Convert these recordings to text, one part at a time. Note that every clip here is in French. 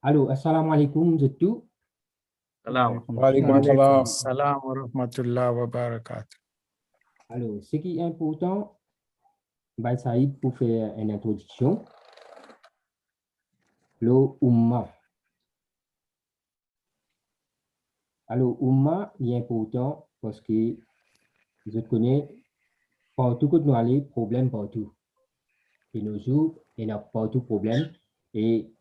Allô, assalamu alaikum, de tout. Salam. Walaikum salam wa rahmatullah wa barakatuh. Alors, ce qui est important, Saïd, pour faire une introduction, le Oumma. Alors, Oumma est important parce que je connais partout que nous allons, problème partout. Et nos jours, il y a partout problème. Et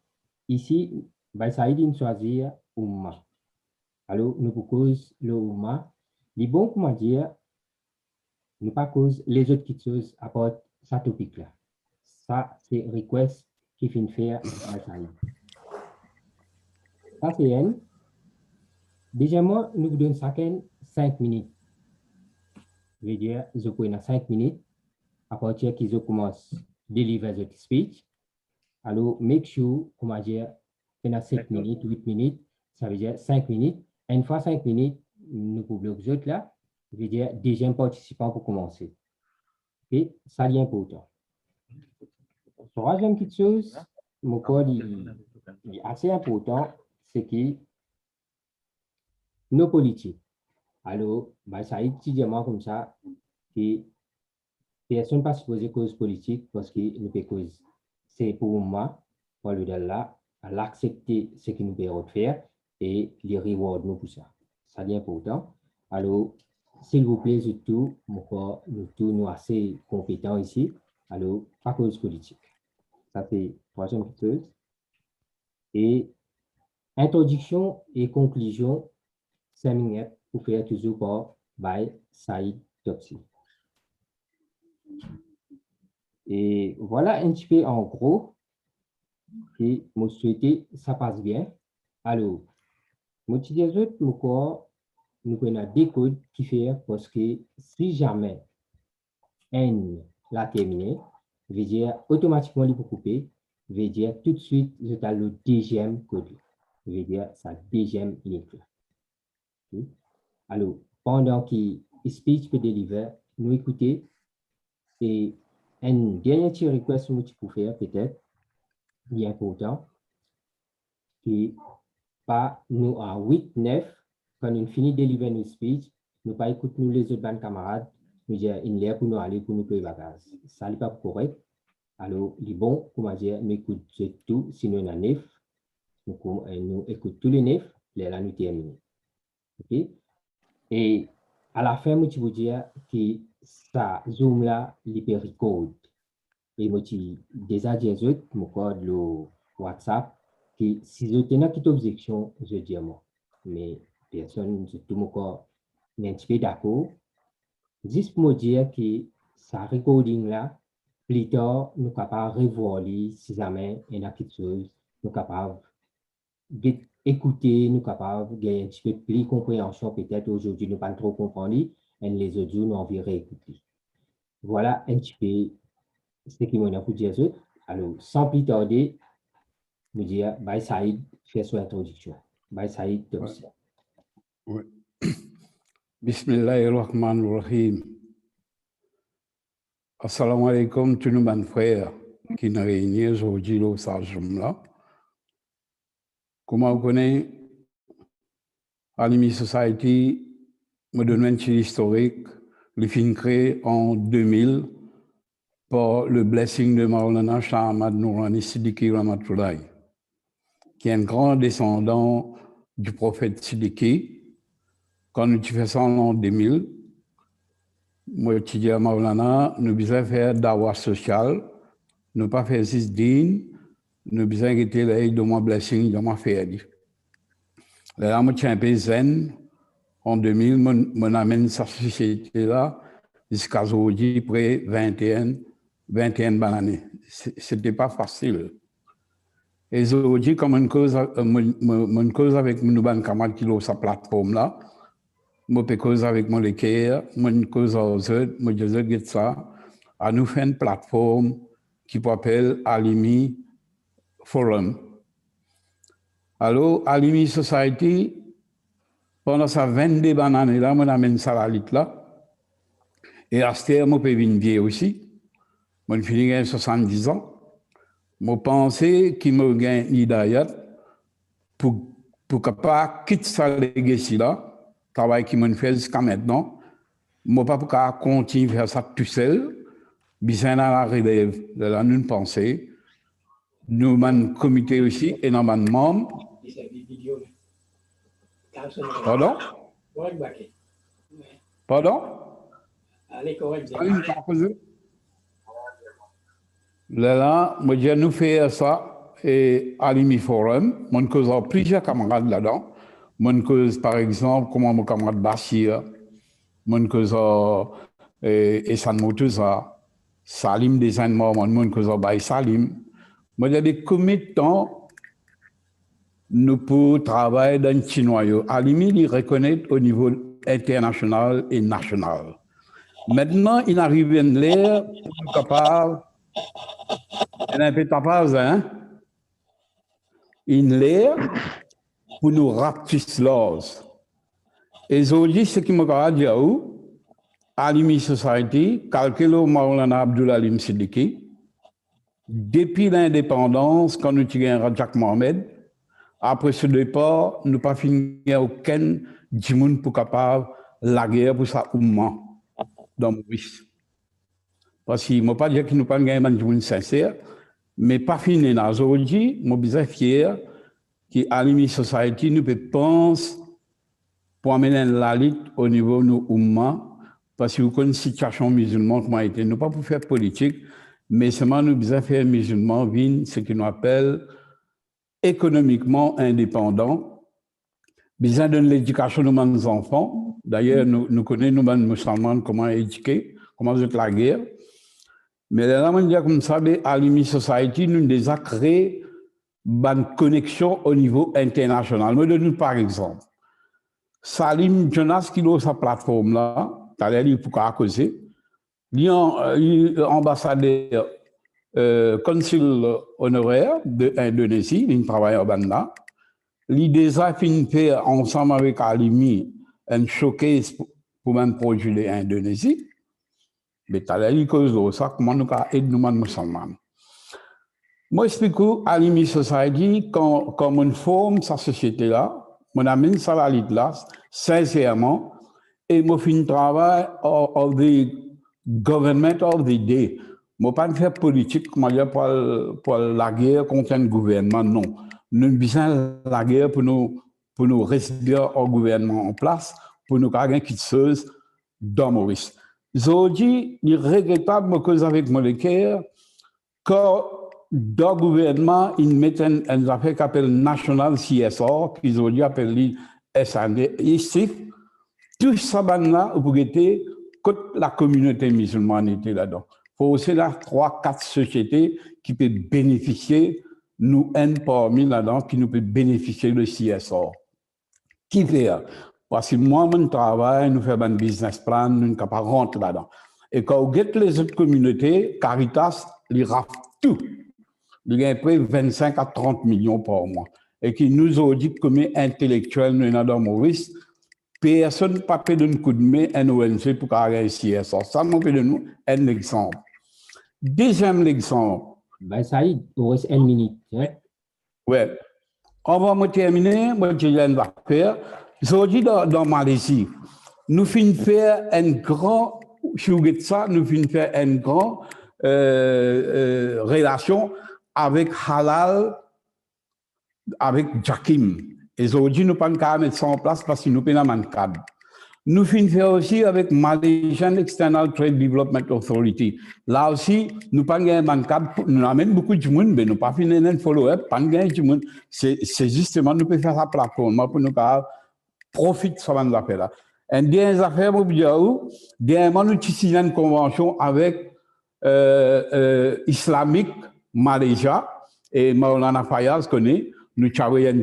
ici, Saïd, il choisit Oumma. Alors, nous proposons le Oumma. Les bons, comment dire, nous pas cause les autres petites choses à part ce topic-là. Ça, c'est request qui finit faire à Saïd. Ça, c'est elle. Déjà, moi, nous vous donnons chacun 5 minutes. Je veux dire, je peux 5 minutes à partir qu'ils commencent à délivrer votre speech. Alors, make sure, comment dire, qu'il y a 7 minutes, 8 minutes, ça veut dire 5 minutes. Une fois 5 minutes, nous pouvons bloquer autres là. Je veux dire, deuxième participant pour commencer. Et ça, c'est important. Troisième petite chose, mon code est assez important, c'est que nos politiques. Alors, ça étudiement comme ça, que personne ne pas supposé cause politique parce que nous peut cause. C'est pour moi, pour le là, à l'accepter ce que nous pouvons faire et les rewards nous pour ça. Ça est important. Alors, s'il vous plaît, surtout, nous tous nous assez compétents ici. Alors, pas cause politique. Ça c'est troisième chose. Et introduction et conclusion, 5 minutes pour faire toujours par Saïd Topsi. Et voilà un petit peu en gros. Et je souhaite ça passe bien. Alors, je dis aux autres, nous avons des codes qui font parce que si jamais N l'a terminé, veut dire automatiquement il peut couper, veut dire tout de suite je as le deuxième code, veut dire sa deuxième ligne. Okay? Alors, pendant que speech peut délivrer, nous écouter et un dernier petit request que tu peux faire peut-être, bien important, que pas nous à 8, 9, quand nous finissons de délivrer nos speech, nous pas écouter nous les autres bonnes camarades, nous dire une l'air pour nous aller pour nous payer vacances. Ça n'est pas correct. Alors, les bons, comment dire, nous écoutons tout, sinon on a 9, nous écoutons tous les 9, là nous terminons. OK? Et à la fin, je vous dire que ça, Zoom là, il peut record. Et moi, déjà dit aux autres, mon code, le WhatsApp, que si je tenais une objection, je dis moi. Mais personne, tout mon corps, n'est un petit peu d'accord. Juste pour me dire que ça recording là, plus tard, nous sommes capables de revoir si jamais il y a quelque chose, nous sommes capables d'écouter, nous sommes capables de gagner un petit peu plus de compréhension. Peut-être aujourd'hui, nous ne pas trop comprendre, et les autres jours, nous envie réécouter. Voilà un petit peu ce qui m'a pour dire. Alors, sans plus tarder, je dire, Baye Saïd fait son introduction. Baye Saïd, Topsi. Oui. Bismillahirrahmanirrahim. Assalamu alaikum, tous nos frères qui nous réunissent aujourd'hui au Sajum là. Comment vous connaissez, Alimi Society me donne un petit historique, le film créé en 2000 par le blessing de Maulana Shah Ahmad Nourani Siddiqui Rahmatullahi, qui est un grand descendant du prophète Siddiqui. Quand nous faisons ça en 2000, moi, je dis à Maulana, nous devons faire dawa social, nous pas faire zisdin, nous devons arrêter les de mon blessing de ma faire. Là, je suis un peu zen. En 2000, je amène cette société-là jusqu'à aujourd'hui, près 21 années. Ce n'était pas facile. Et aujourd'hui, comme une cause avec mon camarade qui a sa plateforme-là, je peux cause avec mon équipe, je cause aux autres, je dis ça, à nous faire une plateforme qui s'appelle Alimi Forum. Alors, Alimi Society, pendant ces 22 années-là, je amène ça à la là. Et à ce moment, je peux venir vieux aussi. Je finis 70 ans. Je pensais qu'il me gagne l'idayat pour capable quitter ça legacy là, travail qui m'a fait jusqu'à maintenant, moi pas pour continuer faire ça tout seul, bien dans la relève de la non pensée, nous man comité aussi et nous man membres. Pardon? Pardon? Là, moi, j'ai nous fait ça et à l'IMI Forum. Mon cause a plusieurs camarades là-dedans. Mon cause, par exemple, comment mon camarade Bachir, mon cause Essan Motouza, Salim Designement, mon cause Baye Salim. Moi, il y a des commettants, nous pour travailler dans le chinois. À l'IMI, ils reconnaissent au niveau international et national. Maintenant, il arrive une l'air pour nous capables. Elle a un peu tapage, hein? Une l'air pour nous rapetisser l'os. Et aujourd'hui, ce qui m'a dit à l'IMI Society, calculé Maulana Abdoulalim Siddiqui, depuis l'indépendance, quand nous tirons Jacques Mohamed, après ce départ, nous n'avons pas fini aucun djimoun pour capable la guerre pour sa oumma dans Maurice. Parce qu'il ne m'a pas dit qu'il nous pas gagné un djimoun sincère, mais pas fini là. Aujourd'hui, je suis bien fier qu'à l'IMI Society, nous pensons pour amener la lutte au niveau de nos oumma, parce que vous connaissez la situation musulmane comment été. Nous pas pour faire politique, mais seulement nous besoin faire musulmans vivre ce qu'on appelle économiquement indépendant. Besoin de l'éducation de nos enfants. D'ailleurs, nous connaissons nous musulmans comment éduquer, comment faire la guerre. Mais là, on dit comme ça, à l'IMI Society, nous avons créé une connexion au niveau international. Moi, de nous, par exemple, Salim Jonas, qui a sa plateforme là, il pour causer. Il est ambassadeur consul honoraire d'Indonésie, il travaille au Banda. Il déjà fini faire ensemble avec Alimi un showcase pour un projet d'Indonésie. Mais il cause de ça, comment nous aider nous musulmans. Moi, j'explique à Alimi Society, quand on forme sa société là, on amène ça à l'île là, sincèrement, et moi, je fais un travail of the government of the day. Je ne pas faire politique pour la guerre contre un gouvernement, non. Nous besoin la guerre pour nous rester au gouvernement en place, pour nous gagner quelque chose dans Maurice. Aujourd'hui, il est regrettable que avec Molécaire, quand dans le gouvernement, ils mettent une affaire qui s'appelle National CSR, qu'ils ont dit appelé SAD. Ici, tout ça, là, pour être que la communauté musulmane était là-dedans. Il faut aussi là 3-4 sociétés qui peuvent bénéficier, nous, un parmi là-dedans, qui nous peut bénéficier de CSR. Qui fait? Parce que moi, mon travail, nous faisons un business plan, nous ne pouvons pas rentrer là-dedans. Et quand vous regardez les autres communautés, Caritas, ils raflent tout. Ils gagnent près 25 à 30 millions par mois. Et qui nous ont dit que comme intellectuels, nous sommes dans Maurice, personne ne peut pas donner un coup de main à un ONG pour réussir ça. Ça m'a fait de nous un exemple. Deuxième exemple. Ben, Saïd, il reste 1 minute. Hein? Oui. On va me terminer. Moi, je viens de faire. Aujourd'hui, dans Malaisie, nous finissons faire un grand, nous finissons faire une grande relation avec Halal, avec Jakim. Et aujourd'hui, nous ne pouvons pas mettre ça en place parce que nous avons un cadre. Nous finissons aussi avec Malaysian External Trade Development Authority. Là aussi, nous n'avons pas un cadre. Nous amènons beaucoup de monde, mais nous n'avons pas fini un follow-up. C'est justement, nous pouvons faire la plateforme pour nous profiter de ce affaire-là. Et des affaires, nous avons signé une convention avec Islamique Malaysia et Maulana Fayaz connaît. Nous travaillons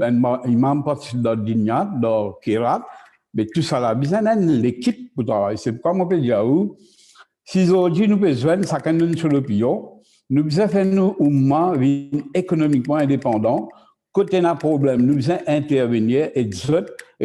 un imam dans Dinya, dans Kirat, mais tout ça là, besoin l'équipe pour travailler. C'est pourquoi moi, je peux dire, si aujourd'hui nous besoin de chacun de sur l'opinion, nous besoin faire nous économiquement indépendants. Côté d'un problème, nous besoin intervenir et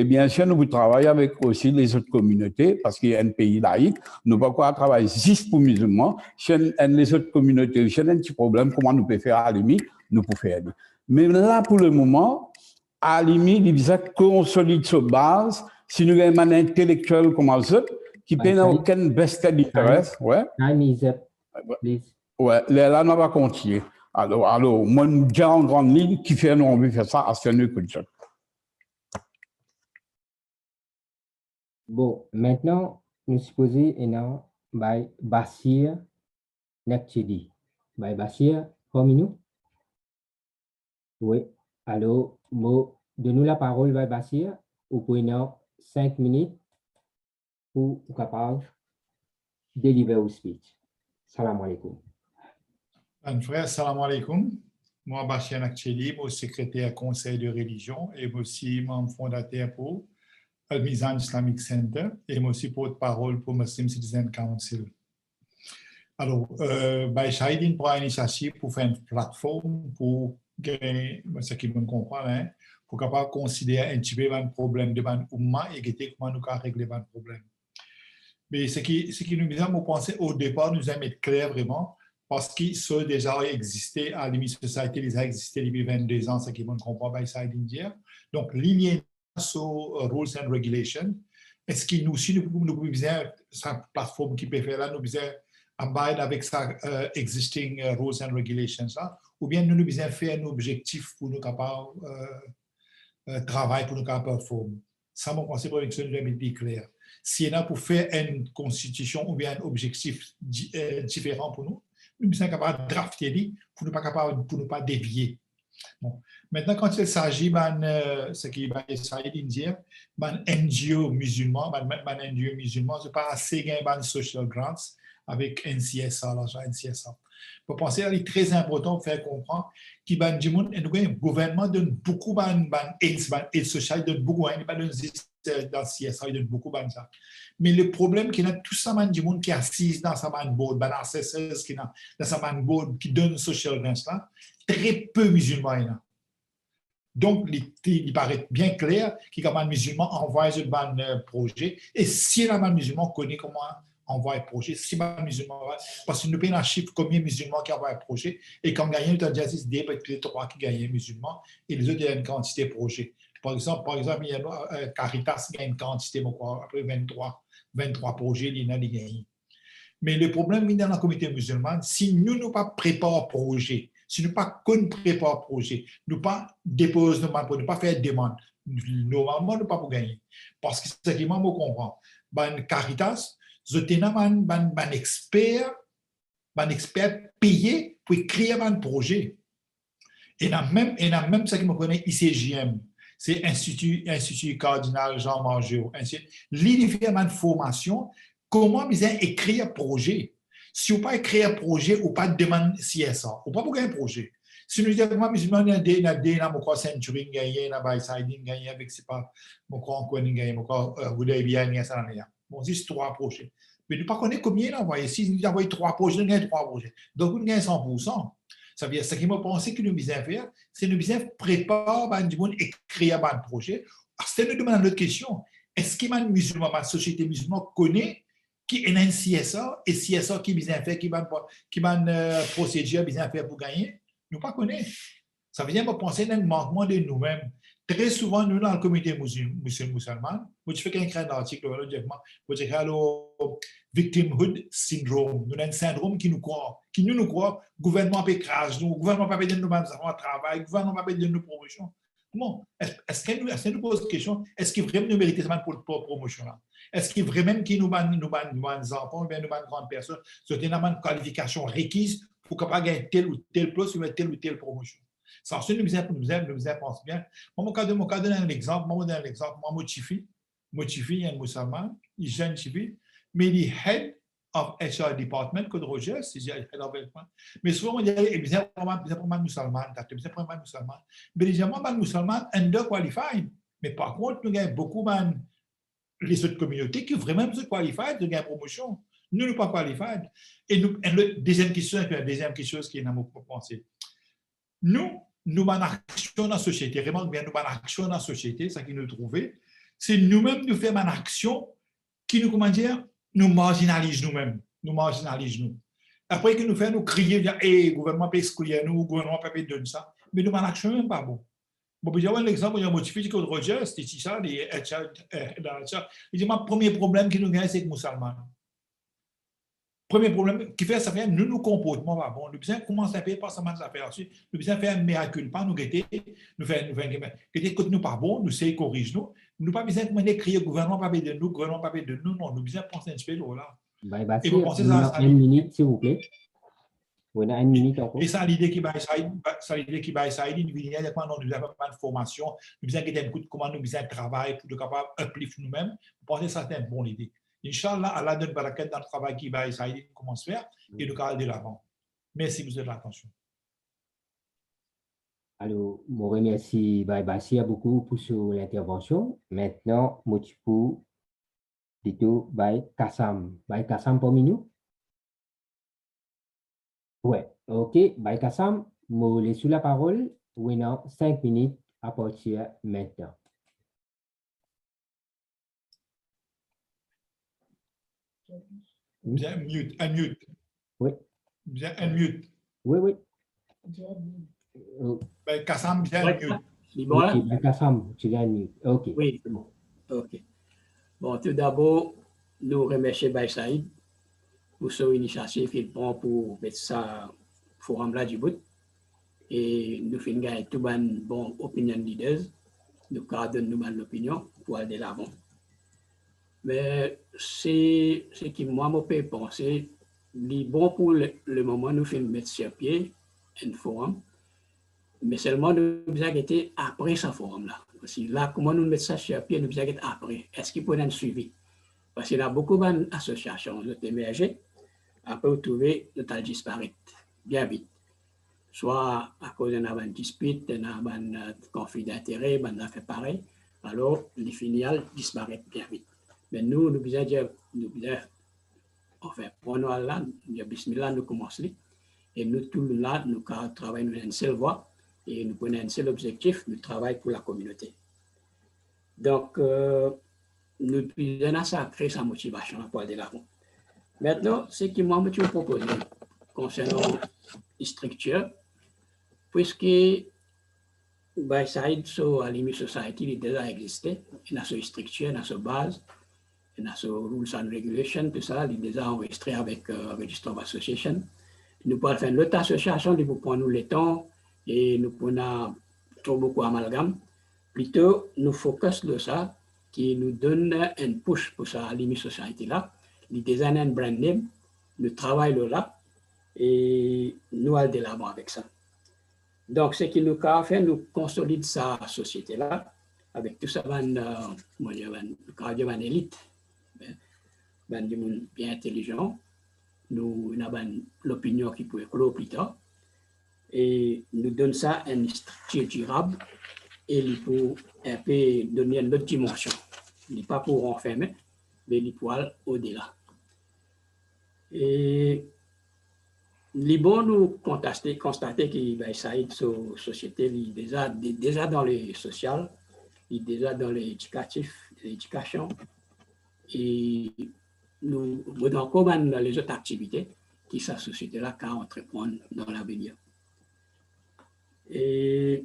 bien sûr, nous travaillons avec aussi les autres communautés parce qu'il y a un pays laïque. Nous ne pouvons pas travailler juste pour musulmans. Si les autres communautés, si y a un petit problème, comment nous pouvons faire à la limite, nous pouvons faire. Mais là, pour le moment, à la limite, il disait qu'on solide sur base, si nous avons un intellectuel comme ça, qui Bye, n'a Saïd. aucun vested d'intérêt, ouais, Time is up, please. ouais, là, on va continuer. Alors, moi, je dis en grande ligne, qui fait nous envie de faire ça, à ce que comme ça. Bon, maintenant, nous supposons maintenant by Basir Nakchedi. By Basir, comme nous? Oui. Alors, donne-nous la parole, by Basir. Vous pouvez 5 minutes pour être capable de délivrer au speech. Salam alaikum. Mon frère, salam alaikum. Moi, Bachir Nakcheli, moi, secrétaire conseil de religion et moi aussi membre fondateur pour Al-Mizan Islamic Center et moi aussi porte-parole pour Muslim Citizen Council. Alors, Shahidin prend l'initiative pour faire une plateforme pour gagner, ce qui me comprend, hein, pour capable considérer un petit peu un problème de ban oumma et guetter comment nous allons régler un problème. Mais ce qui nous a pensé au départ, nous a mis clair vraiment, parce qu'ils sont déjà existé à l'Imi Society, ils ont existé depuis 22 ans, ce qui me comprend by side India. Donc, ligne sur rules and regulations. Est-ce que nous aussi, nous pouvons besoin cette plateforme qui peut faire là, nous besoin abide avec sa existing rules and regulations là, ou bien nous besoin faire un objectif pour nous capables travail pour nous capables performer. Ça, mon conseil pour une chose de clair. Si on a pour faire une constitution ou bien un objectif différent pour nous, nous sommes capables de drafter pour ne pas capable pour ne pas dévier. Bon. Maintenant, quand il s'agit de ce qui est d'Indien, NGO musulman, NGO musulman, je pas assez gain social grants avec NCSA, l'argent NCSA. Pour penser, il est très important de faire comprendre que le gouvernement donne beaucoup d'aide sociale, donne beaucoup d'aide dans le CSA, il donne beaucoup de ça. Mais le problème, qu'il y a tout ça, du monde qui est assis dans sa board, dans assessors qui dans sa board, qui donne social grants là, très peu musulmans. Donc, il paraît bien clair qu'il y a un musulman envoie un projet. Et si un musulman connaît comment envoyer un projet, si un musulman, parce que nous payons un chiffre combien de musulmans qui envoient un projet, et quand gagnent, nous avons déjà 10 peut-être 3 qui gagnent un musulman, et les autres, il y a une quantité de projets. Par exemple, il y a Caritas qui gagne une quantité, après 23 projets, il y en a des gagnés. Mais le problème dans la communauté musulmane, si nous ne pas préparons projet, si nous ne pas préparons projet, nous ne pas déposons demande pour ne pas faire demande, normalement nous ne pas pour gagner. Parce que c'est ce qui m'a comprend. Caritas, je tenais un expert payé pour créer un projet. Et même ce qui me connaît ICJM, c'est Institut Cardinal Jean Margeau. L'idée fait une formation. Comment bien écrire un projet? Si vous pas écrire un projet, ou pas de demande CSA, ou pas pour gagner un projet. Si nous disons, moi, musulman, il y a des century gagné, il y a gagné avec c'est pas mon corps gagné, mon corps bien, ça n'a rien. Bon, c'est 3 projets. Mais nous ne pas connaître combien il a envoyé. Si nous envoyé 3 projets, nous gagnons 3 projets. Donc, nous gagnons 100%. Ça veut dire, ce qui m'a pensé que nous devons faire, c'est nous devons préparer du monde écrire un projet. C'est nous demander une autre question. Est-ce que les musulmans, la société musulmane connaît qui est un CSA et CSA qui vient faire, qui va procédure vient faire pour gagner, nous pas connaissons. Ça veut dire que penser à un manquement de nous-mêmes. Très souvent, nous, dans la communauté musulmane, je fais un article, je dis le victimhood syndrome. Nous avons un syndrome qui nous croit, le gouvernement peut cracher nous, le gouvernement peut donner nous travail, le gouvernement peut donner nos promotions. Comment? Est-ce que nous pose la question, est-ce qu'il vraiment nous mérite ça pour promotion là? Est-ce qu'il vraiment qui nous ban enfants, bien nous ban grandes personnes, c'est une qualification requise pour capable gagner tel ou tel poste ou telle promotion? Ça, nous pense bien. Moi, je donne un exemple. Moi, Motifi, il y a un musulman, il est jeune Chifi, mais il est head of HR department, Code Roger, c'est head of HR. Mais souvent, on dit, il y a un musulman, mais il y a un musulman underqualified. Mais par contre, nous avons beaucoup de les autres communautés qui vraiment sont qualifiées de gagner promotion. Nous ne sommes pas qualifiés. Et deuxième question qui est dans mon pensée. Nous avons une action dans la société, vraiment bien, nous avons une action dans la société, ça qui nous trouve, c'est nous-mêmes nous faisons une action qui nous, comment dire, nous marginalise nous-mêmes, nous marginalise nous. Après que nous faisons, nous crier, le gouvernement peut exclure nous, le gouvernement peut donner ça, mais nous avons une action même pas bon. Bon, puis j'avais l'exemple, il y a un motif que Roger, c'était ça, il dit, mon premier problème qui nous gagne, c'est que nous musulmans. Premier problème qui fait, ça fait, nous comportements pas bon. Nous besoin commencer à faire pas seulement des affaires là-dessus. Nous besoin faire un miracle, pas nous guetter, nous faire, que nous pas bon, nous c'est corrige nous. Nous pas besoin de crier gouvernement pas de nous, gouvernement pas de nous, non. Nous besoin penser un petit peu là. Et vous pensez ça, une minute, s'il vous plaît. On a une minute encore. Et ça, l'idée qui va essayer, nous besoin pas de formation, nous besoin de comment nous besoin de travail pour être capable uplift nous-mêmes. Vous pensez que ça c'est une bonne idée. Inch'Allah, Allah donne barakat dans le travail qui va essayer de commencer à faire et de aller de l'avant. Merci pour votre attention. Alors, je remercie Bassia beaucoup pour l'intervention. Maintenant, je vais plutôt Kassam. Kassam pour nous? Ouais, ok. Kassam, je laisse la parole. Maintenant, 5 minutes à partir maintenant. Bien, unmute. Oui. Bien, unmute. Oui. Kassam, bien unmute. Bon, ok, Kassam, tu l'as unmute. Ok. Oui, c'est bon. Ok. Bon, tout d'abord, nous remercions Baye Saïd pour son initiative qu'il prend pour mettre ça forum là du bout. Et nous faisons gagner tout bon opinion leaders. Nous donnons nous l'opinion pour aller de l'avant. Mais c'est ce qui, moi, me fait penser, bon pour le moment, nous faisons mettre sur pied un forum, mais seulement nous avons été après ce forum-là. Parce que là, comment nous mettons ça sur pied, nous avons été après. Est-ce qu'il peut être suivi? Parce qu'il y a beaucoup d'associations qui ont émergé, après, vous trouvez, nous avons disparu bien vite. Soit à cause d'une dispute, d'un conflit d'intérêt, d'un fait pareil, alors les filiales disparaissent bien vite. Mais nous devons dire, enfin, prenons là, bismillah, nous commençons. Et nous, tout là, nous travaillons dans une seule voie et nous prenons un seul objectif, nous travaillons pour la communauté. Donc, nous devons ça créer sa motivation pour aller l'avant. Maintenant, ce que moi, je vous propose concernant les structures, puisque Saïd, sur Alimi Society, il déjà existé, il a sa structure, il a sa base, il a sa rules and regulations, tout ça, il est déjà enregistré avec Register of Association. Nous pouvons faire l'autre association, nous prenons le temps et nous prenons trop beaucoup d'amalgame. Plutôt, nous focus sur ça, qui nous donne un push pour ça, Alimi Society là, il design un brand name, nous travaillons là et nous allons de l'avant avec ça. Donc, ce qui nous a fait, nous consolide sa société là, avec tout ça, une élite, bien intelligent, nous avons l'opinion qui peut éclore plus tard, et nous donne ça une structure durable, et il peut un peu donner une autre dimension. Il n'est pas pour enfermer, mais il peut aller au-delà. Et les bons nous constater que Saïd, sa société, il est déjà dans les social, il est déjà dans l'éducation, et nous encore dans les autres activités qui sa société-là qu'à entreprendre dans l'avenir. Et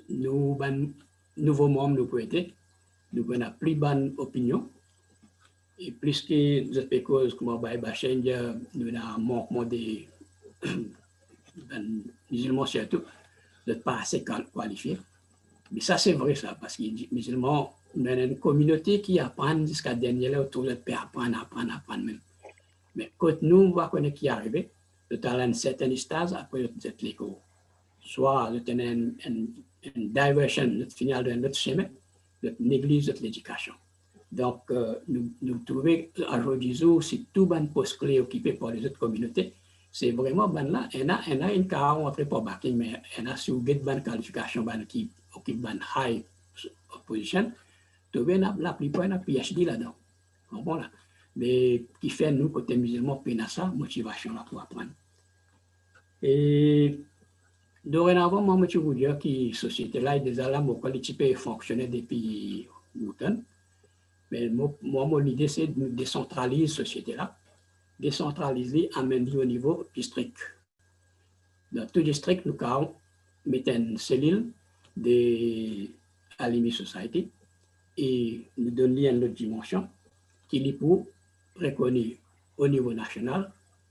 nous, nouveaux membres, nous pouvons être, nous avons plus bonne opinion. Et plus que cette cause, comme nous avons un manquement des musulmans surtout, de pas assez qualifiés. Mais ça, c'est vrai, ça, parce que les musulmans, nous avons une communauté qui apprend jusqu'à dernier là autour de apprendre même. Mais quand nous, on va connaître qui est arrivé, nous avons un certain stage, après nous avons l'école. Soit nous avons une diversion, nous finissons dans notre chemin, nous néglige l'éducation. Donc, nous trouvons aujourd'hui, si tout le poste clé occupé par les autres communautés, c'est vraiment là, il y a une carrière entrée pour backing, mais il y a si vous avez une qualification qui occupe une high position, tu vois, la plupart a PhD là-dedans. Bon, là. Mais qui fait, nous, côté musulman, ça, motivation là pour apprendre. Et dorénavant, moi, je veux dire que la société là est déjà là, mon qualité fonctionner depuis longtemps. Mais moi, mon idée, c'est de décentraliser cette société-là, décentraliser, amener au niveau district. Dans tout district, nous avons mettre une cellule de Alimi Society et nous donner une autre dimension qui est pour reconnaître au niveau national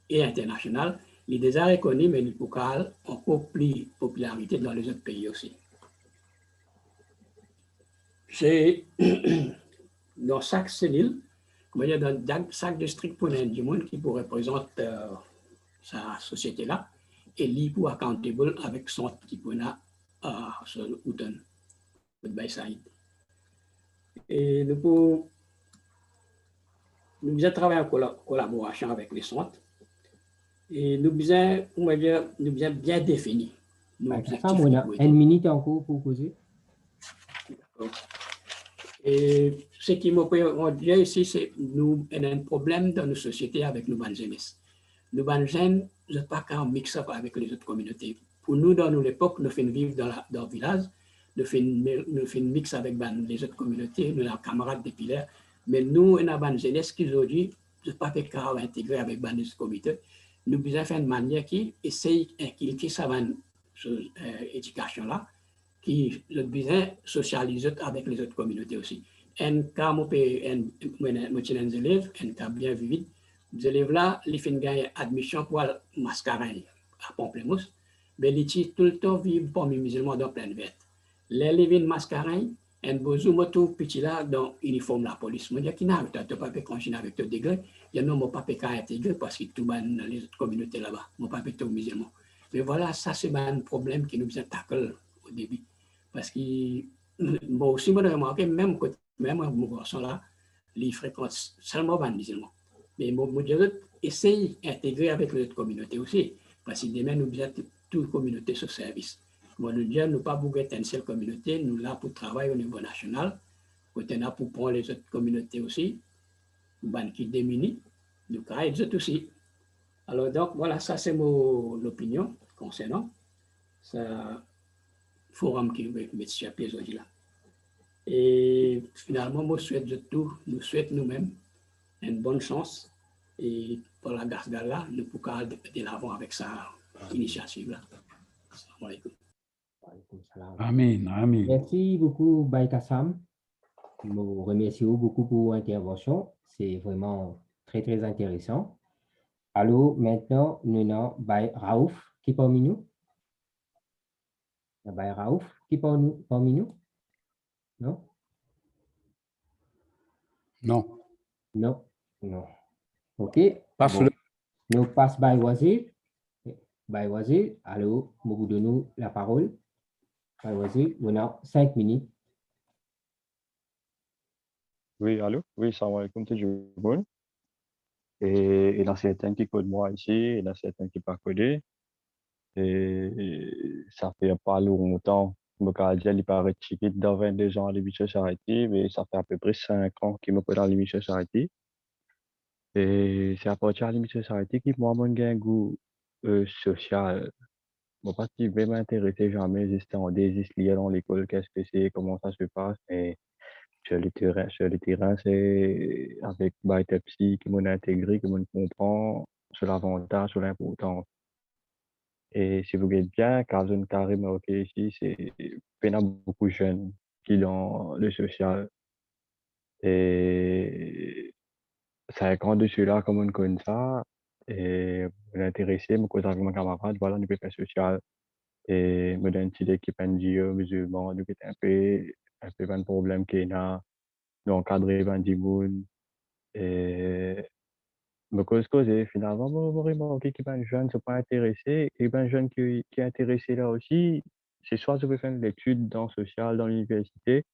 et international. Il est déjà reconnu, mais il peut avoir encore plus de popularité dans les autres pays aussi. C'est dans chaque cellule, comment dire, dans chaque district pour du monde qui représente sa société là, et lui pour accountable avec son qui peut sur Outon, et nous devons travailler en collaboration avec les centres et nous devons bien définir nos objectifs. On a une minute encore pour poser. Et ce qui me dit ici, c'est que nous avons un problème dans nos sociétés avec nos bandes jeunesse. Nos bandes jeunes ne sont pas qu'en mix-up avec les autres communautés. Pour nous, dans l'époque, nous faisons vivre dans le village, nous faisons mix avec les autres communautés, nous sommes camarades des pilaires. Mais nous, on a une bande jeunesse qui aujourd'hui ne sont pas qu'à intégrer avec les autres communautés. Nous devons faire une manière qui essaye d'inculquer cette éducation-là, qui ont besoin de socialiser avec les autres communautés aussi. Un cas, moi, un élève, un cas bien vivide, les élèves-là, ils font gagner admission pour le mascarin à Pamplemousse, mais ils tout le temps vivent parmi les musulmans dans plein de vêtements. Les élèves mascarin, un beau moto petit là dans l'uniforme de la police. Je dis qu'il n'a pas de continuer avec le degré, il y a non pas qu'à intégrer parce que tout dans les autres communautés là-bas, mon pas tout musulman. Mais voilà, ça c'est un problème qui nous a taclé au début. Parce que, moi aussi, je remarqué, même mon garçon là, il fréquente seulement les musulmans. Mais moi, je essaye d'intégrer avec les autres communautés aussi. Parce que demain, nous avons toutes les communautés sur service. Moi, nous disons, nous pas pour être une seule communauté, nous là pour travailler au niveau national, nous là pour prendre les autres communautés aussi, nous qui démunis, nous travaillons les autres aussi. Alors, donc, voilà, ça c'est mon opinion concernant ce forum qui va mettre sur pied aujourd'hui là. Et finalement, moi, nous souhaitons nous-mêmes une bonne chance et pour la Gasgala, nous pouvons aller de l'avant avec sa initiative là. Amen, amen. Merci beaucoup, Baïkassam. Je vous remercie beaucoup pour l'intervention. C'est vraiment très, très intéressant. Alors, maintenant, nous avons Raouf qui est parmi nous. Raouf qui est parmi nous? Non? Non. Non. Non. OK. Passe-le. Nous passons by Wazir. By Wazir. Alors, nous vous donnons la parole. By Wazir, vous avez 5 minutes. Oui, allô? Oui, salam alaikum tout le monde. Et il y a certains qui codent moi ici, il y en a certains qui ne pas codé. Et ça fait pas longtemps. Je me dis, il paraît chiquit dans 22 ans à l'émission Charity, mais ça fait à peu près 5 ans qu'il me code dans l'émission Charity. Et c'est à partir de l'émission Charity qui moi, j'ai un goût social. Moi, pas qui vais m'intéresser jamais, juste en désiste lié dans l'école, qu'est-ce que c'est, comment ça se passe. Et sur le terrain, c'est avec Bytepsi que m'on intégré, que m'on comprend sur l'avantage, sur l'importance. Et si vous regardez bien, car zone carré marqué ici, c'est peine à beaucoup de jeunes qui dans le social. Et c'est un grand de ceux-là, comme on connaît ça, et on est intéressé, me cause avec mon camarade, voilà, nous peut faire social. Et me donne une petite équipe NGO, musulman, nous peut un peu un problème qu'il y a, nous encadrer 20 et me cause finalement, moi, remarqué que ben jeune ne sont pas intéressés, et ben jeune qui est intéressé là aussi, c'est soit je veux faire une étude dans le social, dans l'université,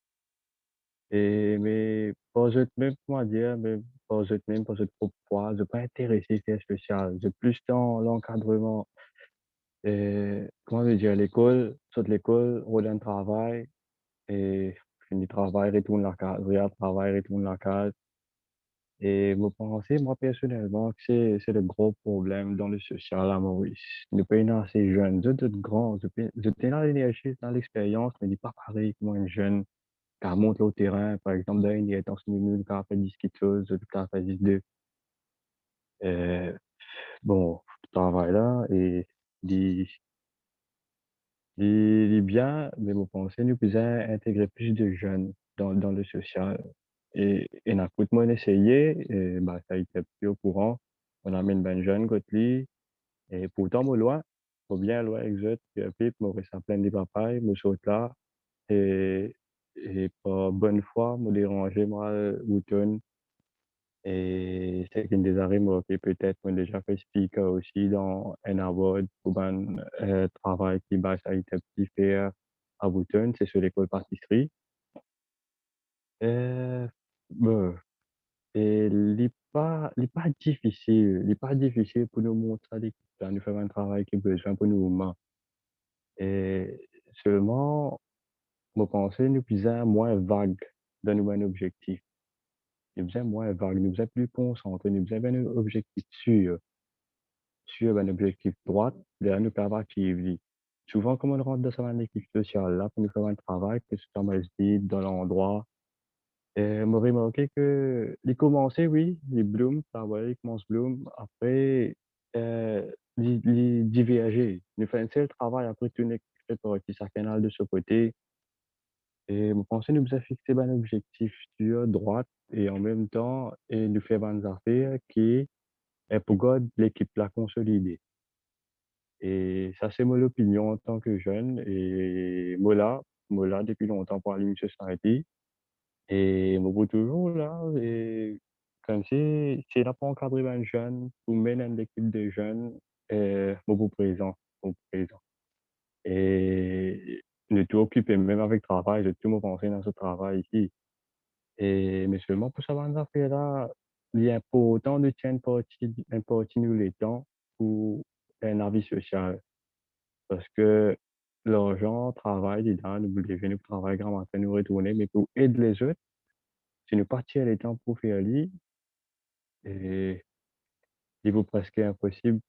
et mais pas eux même, comment dire, mais pas eux même, pas eux propre poids, je pas intéressé faire social, je plus dans l'encadrement, et comment je dire, l'école, saute l'école, rôle un travail, et fini travail, retourne la case, regarde travail, retourne la case. Et vous pensez, moi personnellement, que c'est le gros problème dans le social à Maurice. Nous payons assez jeunes, d'autres grands, je dans l'énergie, dans l'expérience, mais n'est pas pareil que moi, un jeune qui monte au terrain, par exemple, dans une dans ce milieu, qui a fait 10 quelque chose, qui a fait 10-2. Bon, je travaille là et dit, Il est bien, mais vous pensez, nous pouvons intégrer plus de jeunes dans le social. Et n'a coûte moins essayé, et bah, ça a été plus au courant. On amène ben jeune côté lui, et pourtant, moi, loin, faut bien loin exact, que puis, moi, ça plein de papaye, moi, saute là, et, et par bonne foi, me déranger, moi, Wooton, et c'est qu'une des arrêts, moi, qui peut-être, moi, déjà fait speaker aussi dans un award pour un travail qui, bah, ça a été petit faire à Wooton, c'est sur l'école pâtisserie. Euh, bon, et il est pas difficile pour nous montrer l'équipe, là, nous faire un travail qui est besoin pour nous humains. Et seulement, moi, penser, nous besoin moins vague dans nos objectifs. Nous besoin moins vague, nous besoin plus concentrés, nous besoin d'un objectif sûr, sur un objectif droit, de nous permettre de vivre. Souvent, comme on rentre dans une équipe sociale, là, pour nous faire un travail, que ce soit dans l'endroit, et moi, remarqué que les commencé, oui, les Bloom, ça va, ils commencent Bloom. Après, les diverger. Nous faisons un seul travail après tout le fait partie sa canal de ce côté. Et je pense que nous avons fixé un objectif sur droite et en même temps, et nous faisons des affaires qui est pour garder l'équipe la consolider. Et ça, c'est mon opinion en tant que jeune. Et moi là, depuis longtemps pour Alim Society. Et me voit toujours là, et comme si là pour encadrer un jeune, ou mener une équipe de jeunes, me vous présent, me présent. Et de tout occuper, même avec travail, de tout me penser dans ce travail ici. Et, mais seulement pour savoir une affaire là, il y a pour autant de tiens une partie nous les temps pour un avis social. Parce que l'argent, travail, dedans, nous devons nous travailler grand matin, nous retourner, mais pour aider les autres, si nous partions les temps pour faire lui, et il vaut presque impossible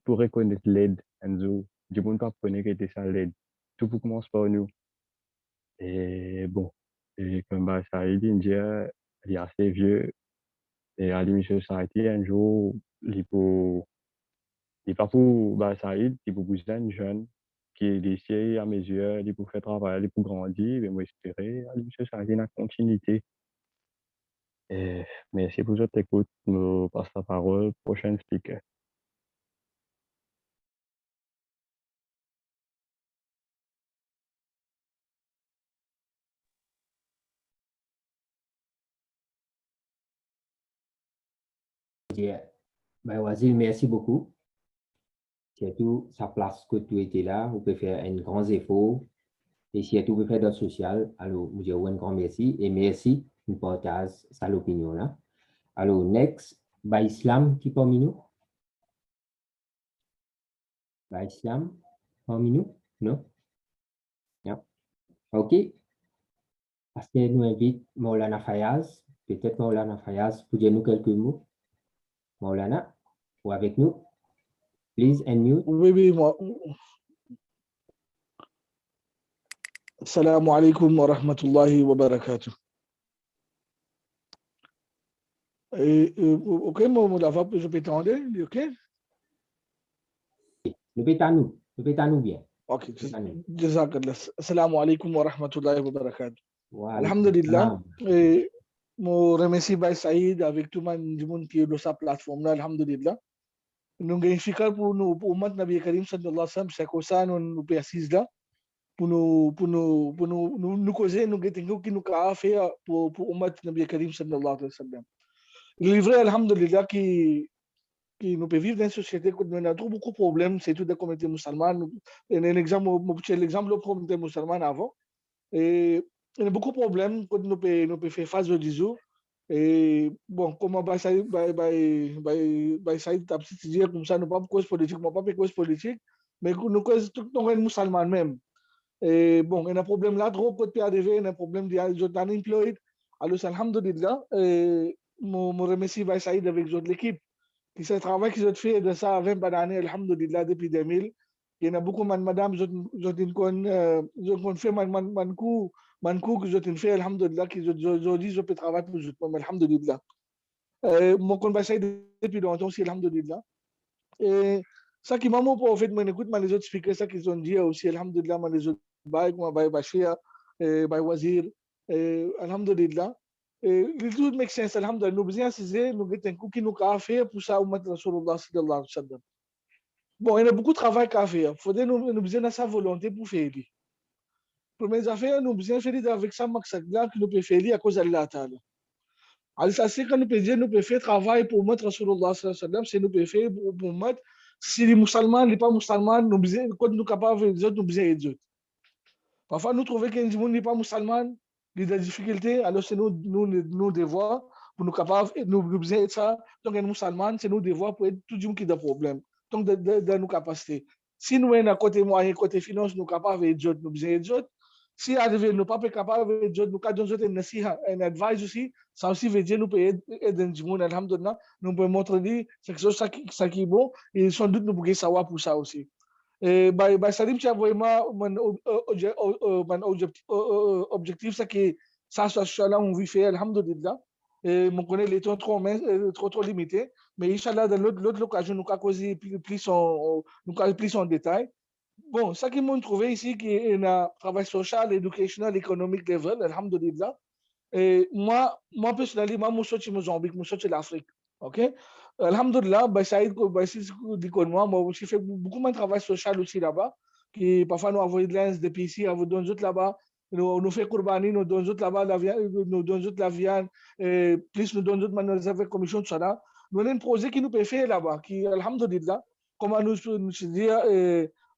pour reconnaître l'aide, Enzo. Du monde pas connaître que était ça l'aide. Tout commence par nous. Et bon, et comme bah, ça, il est assez vieux, et à l'émission Society, un jour, il pas pour bah, ça, il pour besoin de jeune, qui est ici à mes yeux, il pour faire travailler, il pour grandir, et moi, espérer, à l'émission Society, la continuité. Et merci pour votre écoute. Je me passe la parole. Prochain speaker. Ben, Wazil, merci beaucoup. Surtout, sa place que tu étais là, vous pouvez faire un grand effort. Et surtout, vous pouvez faire d'autres social. Alors, je vous dis un grand merci. Et merci, nous partage sa l'opinion là. Alors, next, by Islam qui parmi nous? By Islam parmi nous? Non? Non. OK. Parce que nous invite Maulana Fayaz. Peut-être Maulana Fayaz pour dire nous quelques mots. Maulana, ou avec nous? Please unmute. Oui, moi. Assalamu alaikum wa rahmatullahi wa barakatuh. Ok, je peux t'entendre, ok? Nous pétons-nous bien. Ok, jazakallah. Assalamu alaikum wa rahmatullahi wa barakatuh. Voilà. Alhamdulillah. Je remercie Baye Saïd avec tout le monde qui est dans sa plateforme là, alhamdulillah. Nous avons fikir pour nous, pour Umat Nabi Karim sallallahu alayhi wa sallam, c'est que ça nous persiste là, pour nous causer, nous avons qui nous a fait pour Umat Nabi Karim sallallahu alayhi wa sallam. Il est vrai, alhamdulillah, qui nous peut vivre dans une société où nous avons beaucoup de problèmes, c'est tout des communautés musulmanes. L'exemple de la communauté musulmane avant. Et il y a beaucoup de problèmes que nous pouvons faire face au jour. Et bon, comment Saïd t'a dit comme ça, nous pas cause politique, pas cause politique, mais nous cause tout le monde musulman même. Et bon, il y a un problème là, trop de arriver, il y a un problème d'unemployed. Alors, alhamdulillah, je remercie Baye Saïd avec l'équipe. Qui c'est le travail qu'ils ont fait de ça 20 années, alhamdulillah, depuis 2000. Il y en a beaucoup de madame, ils ont fait man coup que je fait, alhamdulillah, qu'ils ont dit, je peux travailler pour eux, alhamdulillah. Moi, je suis depuis longtemps aussi, alhamdulillah. Et Ça qui m'a pour fait, moi, écoute, les autres speakers, ça qu'ils ont dit aussi, alhamdulillah, les autres, comme Bashir, Wazir, alhamdulillah. Il tout make sense, alhamdulillah. Nous besoin c'est nous avons un coup qui nous a fait pour ça, Ummat Rasulullah sallallahu alayhi wa sallam. Bon, il y a beaucoup de travail à faire. Il faut nous besoin de sa volonté pour faire. Première affaire, nous besoin faire avec ça, max-là, que nous pouvons faire à cause d'Allah Ta'ala. Alors, ça, c'est quand nous pouvons dire, nous pouvons faire travail pour Ummat Rasulullah sallallahu alayhi wa sallam, c'est nous pouvons faire pour Ummat. Si les musulmans, les pas musulmans, nous besoin, quand nous sommes capables de dire, nous besoin aider. Parfois, nous trouvons qu'un monde n'est pas musulman, il y a des difficultés, alors c'est nous devoir pour nous capables, nous besoin de ça. Donc, un musulman, c'est nous devoir pour aider tout le monde qui a des problèmes. Donc, de nos capacités. Si nous sommes à côté moyen, côté finance, nous sommes capables d'aider, nous besoin d'aider. Si arrivé, nous ne sommes pas capables d'aider, nous avons un advice aussi, ça aussi veut dire nous pouvons aider le monde, alhamdulillah, nous pouvons montrer c'est quelque chose ça qui est bon, et sans doute nous pouvons savoir pour ça aussi. Salim, tu as vraiment mon objectif, c'est que ça soit là, on vit faire, alhamdulillah. Mon connaît les temps trop limités, mais Inch'Allah, dans l'autre occasion, nous avons causé plus en détail. Bon, ça qui m'a trouvé ici, qui est un travail social, educational, economic level, alhamdulillah. Et moi personnellement, moi, je suis Mozambique, moi, je suis l'Afrique. OK? Alhamdulillah, Saïd, moi, j'ai fait beaucoup de travail social aussi là-bas. Qui parfois, nous avons des PC, nous avons d'autres là-bas. Nous faisons Kourbani, nous donnons d'autres là-bas, nous donnons d'autres la viande, plus nous donnons d'autres, nous avons commission de ça. Nous avons un projet qui nous peut faire là-bas, qui, alhamdulillah, comment nous dire,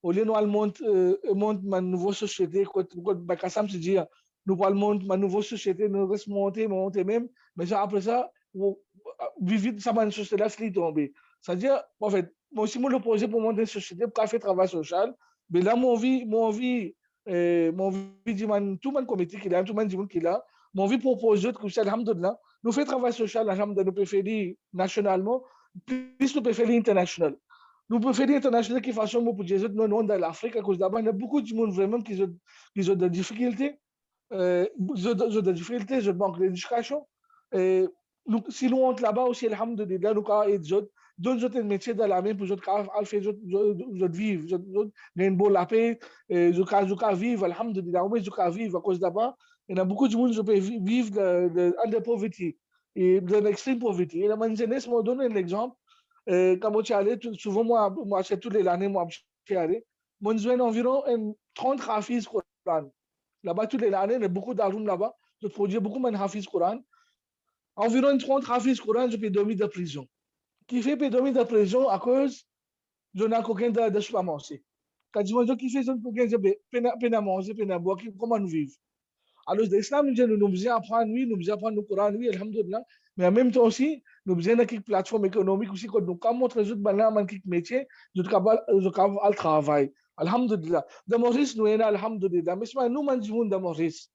au lieu de nous monter une nouvelle société, Bakassam se dit, nous parlons de ma nouvelle société, nous restons monter même, mais après ça, vivre ça, une société là, c'est tombé. C'est-à-dire, en fait, moi aussi, moi, le projet pour monter une société, pour faire travail social, mais là, mon vie, tout le monde comité qui là, tout le monde qui là, mon vie propose que c'est alhamdulillah, nous faisons travail social, alhamdulillah, nous pouvons faire nationalement, plus nous pouvons faire international. Nous pouvons faire international qui façon pour dire nous non dans l'Afrique à cause d'abord il y a beaucoup de monde vraiment qui ont des difficultés, des difficultés, je manque d'éducation. Si nous on là-bas aussi alhamdulillah nous avons aider d'autres métiers dans la main pour d'autres vivre, une bonne la paix, je vivre alhamdulillah, mais je vivre à cause d'abord il y a beaucoup de monde qui peut vivre de pauvreté et de l'extrême pauvreté. Et la jeunesse m'a donné un exemple. Quand je allé, souvent moi c'est toutes les années moi je allé, moi j'ai environ 30 hafiz Coran. Là-bas toutes les années, il y a beaucoup d'argent là-bas, je produis beaucoup de hafiz Coran. Environ 30 hafiz Coran, je peux dormir de prison. Qui fait dormir de prison à cause je n'ai aucun de supermarché. Quand je dis qui fait je n'ai pas manger, pas boire, comment nous vivons? Alors l'islam nous dit nous besoin apprendre oui, nous besoin apprendre le Coran oui, alhamdulillah. Mais en même temps aussi, nous besoin d'une plateforme économique aussi quand nous comment résoudre maintenant un métier, je capable le travail. Alhamdulillah. Dans Maurice nous est alhamdulillah. Mais nous mangeons dans Maurice.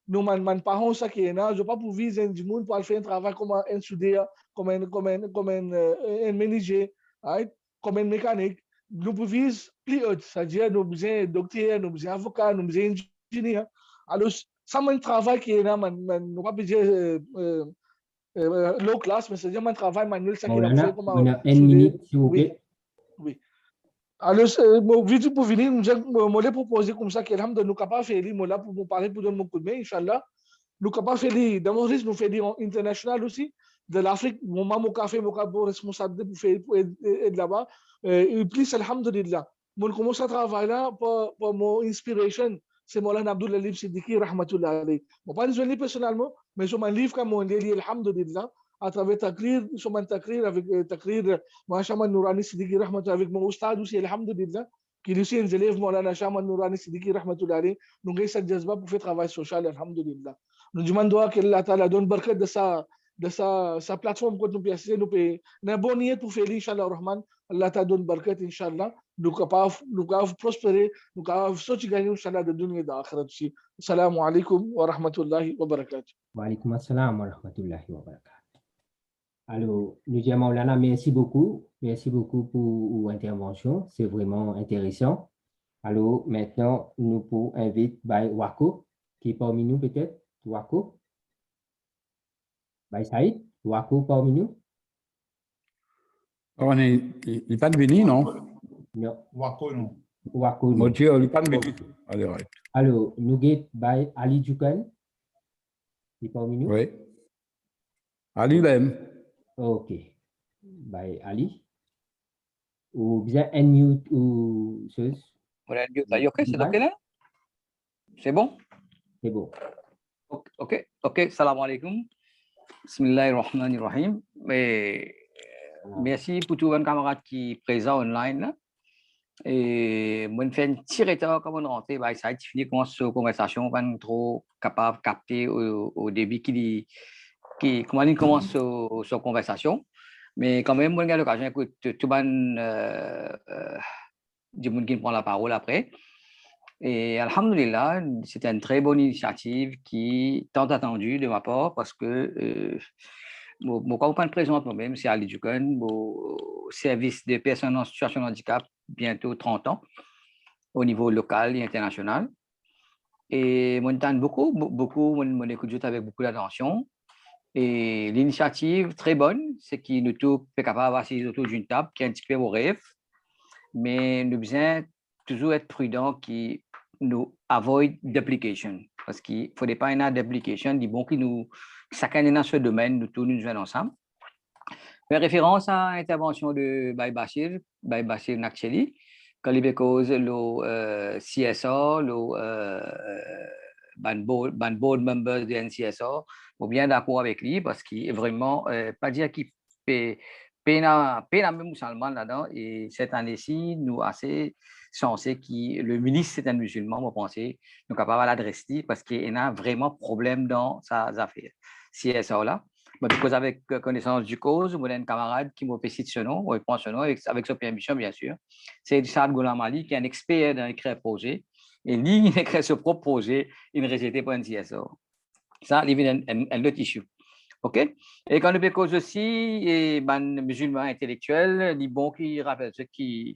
Nous man parents ça qui est là, je pas pour viser du monde pour faire un travail comme un soudeur, comme un menuisier, comme un mécanique. Nous pouvons viser plus haut, c'est-à-dire nous besoin docteur, nous besoin avocat, nous besoin ingénieur. Alors ça c'est un travail qui est là, nous pas dire low class, mais c'est-à-dire un travail manuel ça qui est là comme on a une minute s'il vous plaît. Oui. Alors, vite pour venir, je vais proposer comme ça qu'alhamdulillah, nous sommes capables de faire, là pour vous parler, pour donner mon coup de main, Inch'Allah. Nous sommes capables de faire, dans mon risque, nous faisons international aussi, de l'Afrique, mon maman café, mon café responsable pour aider là-bas. Et plus, alhamdulillah. Moi, commence à travailler là pour mon inspiration. C'est Moulana Abdullah Lib Siddiqui, rahmatullah alayhi. Je ne pas besoin personnellement, mais je m'en livre comme mon livre, alhamdulillah. À travers Takrir, sur mon Takrir, avec Takrir, moi, Shaman Nourani Siddiqui, rahmatullah, avec mon ustad aussi, alhamdulillah, qui est aussi un élève, Moulana Shaman Nourani Siddiqui, rahmatullah alayhi, nous avons cette jazba pour faire travail social, alhamdulillah. Nous demandons que Allah Ta'ala donne barkat de sa plateforme que nous pouvons faire. Nous avons bonne pour faire, Inch'Allah, Rahman, Allah Ta'ala donne barkat, Inch'Allah. Nous capables prospérer, nous capables sortir gagner, Inch'Allah, de dunya et d'akhirat aussi. Assalamu alaikum wa rahmatullahi wa barakatuh. Wa alaikum assalam wa rahmatullahi wa barakatuh. Alors, Nujia Maulana, merci beaucoup pour votre intervention, c'est vraiment intéressant. Alors, maintenant, nous pouvons inviter Wako, qui est parmi nous peut-être, Wako. Saïd, Wako parmi nous. Il n'est pas devenu, non? Non. Wako, non. Wako, non. Moitié, il pas de Allez, right. Alors, nous get by Ali Jukan. Il est parmi nous? Oui. Ali même. OK. By Ali. Ou bien unmute ou chose. OK, c'est OK là? C'est bon? C'est bon. OK. Salam alaikum. Bismillahirrahmanirrahim. Merci pour tous les camarades qui sont présents online là. Et moi, je fais un petit retard comme on rentre, ça finit comment cette conversation, pas trop capable de capter au début comment il commence cette conversation. Mais quand même, moi, j'ai l'occasion d'écouter tout le monde qui prend la parole après. Et alhamdoulilah, c'était une très bonne initiative qui est tant attendue de ma part parce que mon compagnon présent même, c'est Ali Dukun, au service des personnes en situation de handicap, bientôt 30 ans, au niveau local et international. Et moi, j'entends beaucoup, mon écoute avec beaucoup d'attention. Et l'initiative très bonne, c'est que nous tous sommes capables d'asseoir autour d'une table qui est un petit peu au rêve, mais nous devons toujours être prudents qui nous avoid duplication. Parce qu'il ne faudrait pas une duplication, du bon qui nous, chacun est dans ce domaine, nous tous nous jouons ensemble. Fait référence à l'intervention de Baye Bashir Nakcheli, quand il cause le CSR, le ban board members de NCSR, ou bien d'accord avec lui parce qu'il est vraiment pas dire qu'il paie même musulman là-dedans. Et cette année-ci, nous assez chanceux que le ministre c'est un musulman, moi pensez, nous capable d'adresser parce qu'il a vraiment problème dans sa affaire. CSR là. Parce avec connaissance du cause, vous avez un camarade qui m'a fait ce nom, ou prend ce nom avec sa permission, bien sûr. C'est Saad Ghulam Ali, qui est un expert dans l'écrit projet. Et lui, il écrit ce propre projet, il ne rejetait pas un CSO. Ça, il y a un autre issue. OK? Et quand nous cause aussi, et ben, musulmans intellectuels, les bons qui rappellent ce qui.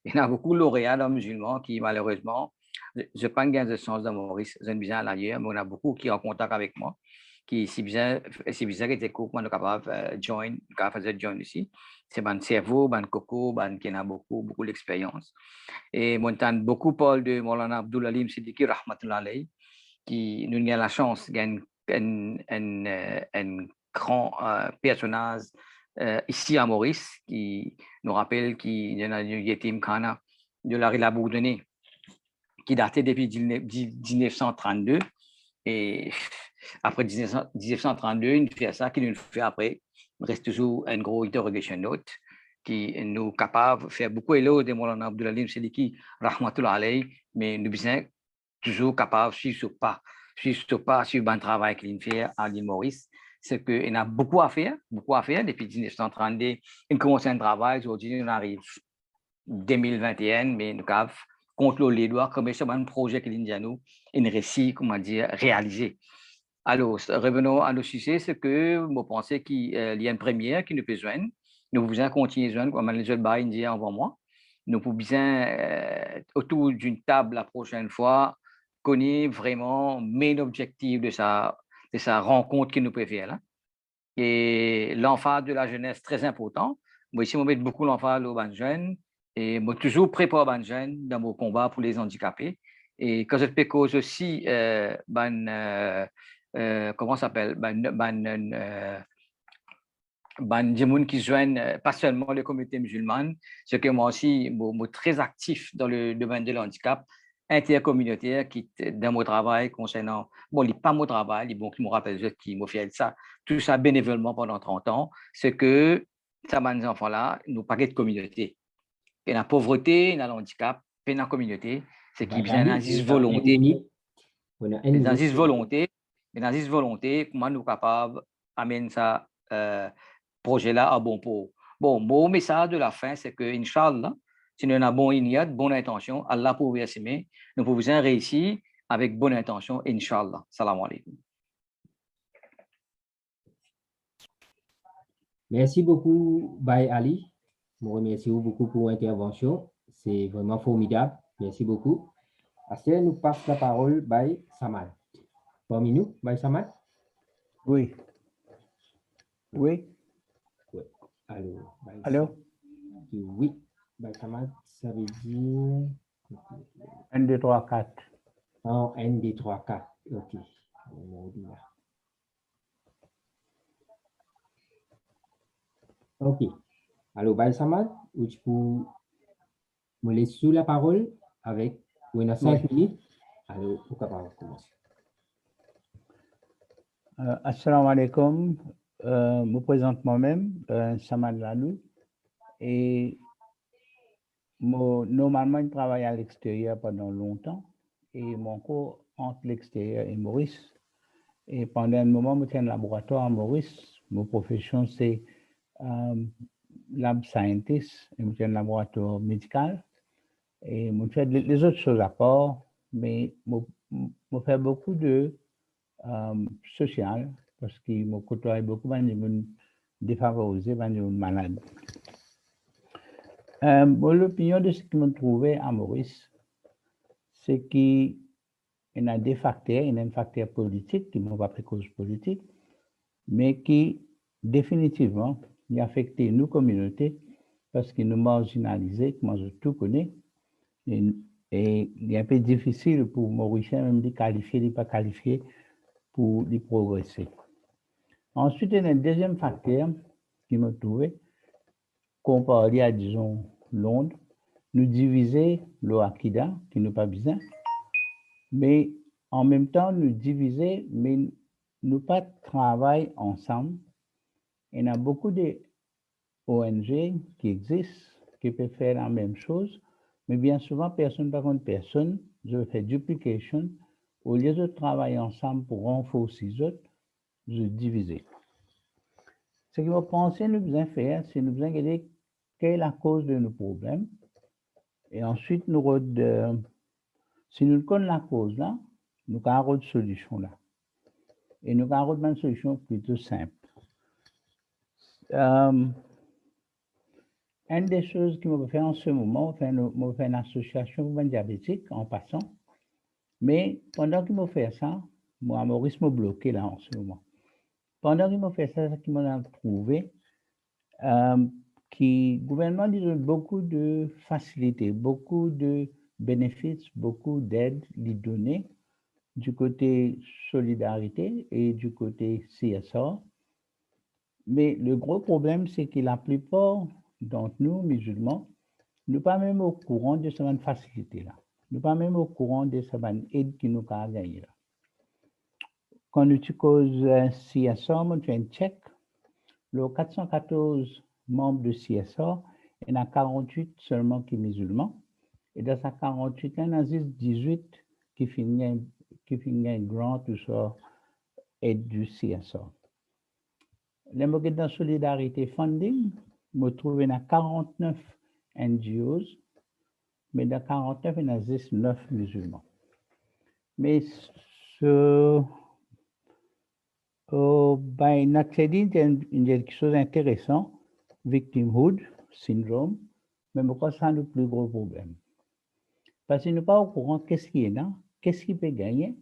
Il y a beaucoup de lauréats dans musulmans qui, malheureusement, je prends gain de sens dans Maurice, je ne viens ailleurs, mais on a beaucoup qui sont en contact avec moi. Qui si bizarre qui était cool, moi, capable de join ici. C'est ban cerveau, ban coco, ban qui a beaucoup d'expérience. Et moi, j'entends beaucoup parler de Maulana Abdul Alim Siddiqui, rahmatullah alayhi, qui nous a la chance d'un grand personnage ici à Maurice, qui nous rappelle qu'il y a un Yetim Khana de la Rila Bourdonnais, qui datait depuis 1932. Et après 1932, il fait ça, qu'il nous fait après, il reste toujours un gros interrogation note qui nous capable de faire beaucoup d'éloges de Maulana Abdul Alim Siddiqui, rahmatullah alayhi, mais nous sommes toujours capables de suivre ce pas, sur le bon travail qu'il fait à l'île Maurice. C'est qu'il a beaucoup à faire depuis 1932. Il commence un travail, aujourd'hui, on arrive 2021, mais nous avons contrôler les doigts, comme c'est un projet qui est nous, un récit, comment dire, réalisé. Alors, revenons à nos sujets, c'est que je pense qu'il y a une première qui nous peut joindre. Nous pouvons continuer à joindre, comme les autres bails disent avant moi. Nous pouvons autour d'une table la prochaine fois, connaître vraiment le main objectif de sa rencontre qui nous préfère. Là. Et l'emphase de la jeunesse, très important. Moi, ici, on met beaucoup l'emphase aux jeunes. Et moi, toujours préparé les jeunes dans mon combat pour les handicapés. Et quand je te cause aussi, comment ça s'appelle, des gens qui joignent pas seulement les communautés musulmanes, c'est que moi aussi, je suis très actif dans le domaine de l'handicap intercommunautaire qui dans mon travail concernant, bon, il pas mon travail, bon, qui me rappelle qui m'a fait ça, tout ça bénévolement pendant 30 ans, c'est que ça m'a enfants-là, nous pas de communauté. Et la pauvreté, la handicap, et la communauté, c'est qui vient dans cette volonté. Dans cette volonté, comment nous sommes capables d'amener ça projet-là à bon port. Bon, mon message de la fin, c'est que, Inch'Allah, si nous avons bonne intention, Allah pour vous aimer, nous pouvons réussir avec bonne intention, Inch'Allah. Salam alaikum. Merci beaucoup, Baye Ali. Je vous remercie beaucoup pour l'intervention. C'est vraiment formidable. Merci beaucoup. Après, nous passe la parole Baye Samad. Parmi nous, Baye Samad? Oui. Oui. Oui. Allô? Allô? Oui, Baye Samad, ça veut dire 1, 2, 3, 4. en N, D, 3, 4. OK. On dit là. OK. Alors, Baye Samad, où tu peux me laisser la parole avec 5 minutes. Alors, pourquoi pas commencer? Assalamu alaikum. Je me présente moi-même, Samad Lalou. Et normalement, je travaille à l'extérieur pendant longtemps. Et mon cours entre l'extérieur et Maurice. Et pendant un moment, je suis un laboratoire à Maurice. Mon profession, c'est lab scientist. Et je suis un laboratoire médical. Et je fais les autres choses à part. Mais je fais beaucoup de social. Parce que je côtoie beaucoup de gens défavorisés, de gens malades. L'opinion de ce que je trouvais à Maurice, c'est qu'il y a des facteurs, il y a un facteur politique qui ne va pas cause politique, mais qui définitivement a affecté nos communautés parce qu'ils nous marginalisés, comme je tout connais, et il est un peu difficile pour Mauriciens même de qualifier, de pas qualifier pour les progresser. Ensuite, il y a un deuxième facteur qui me trouvait, comparé à, disons, Londres, nous diviser le Akida, qui n'est pas bizarre, mais en même temps, nous diviser, mais nous pas travailler ensemble. Il y a beaucoup de ONG qui existent, qui peuvent faire la même chose, mais bien souvent, personne par contre personne, je fais duplication, au lieu de travailler ensemble pour renforcer les autres, je diviser. Ce que je pense nous besoin faire, c'est nous besoin regarder quelle est la cause de nos problèmes, et ensuite, si nous connaissons la cause là, nous avons une solution là. Et nous avons une solution plutôt simple. Une des choses que je fais en ce moment, je fais une association pour les diabétiques en passant. Mais pendant que je fais ça, moi, Maurice m'a bloqué là en ce moment. Pendant que je fais ça, ce qui m'a trouvé, que le gouvernement donne beaucoup de facilités, beaucoup de bénéfices, beaucoup d'aides lui donner du côté solidarité et du côté CSR. Mais le gros problème, c'est que la plupart d'entre nous, musulmans, ne sont pas même au courant de cette facilité-là. Ne sont pas même au courant de cette aide qui nous a gagné là. Quand nous cause CSR, on fait un check. Les 414 membres de CSR, il y en a 48 seulement qui sont musulmans. Et dans ces 48, il y en a 18 qui finissent un grant ou ça aide du CSR. Les mots dans Solidarité Funding, je trouve qu'il y a 49 NGOs, mais dans 49, il y en a 19 musulmans. Mais notre c'est quelque chose d'intéressant, victimhood syndrome, mais pourquoi c'est le plus gros problème? Parce que nous ne sommes pas au courant qu'est-ce qui est là, qu'est-ce qui peut gagner,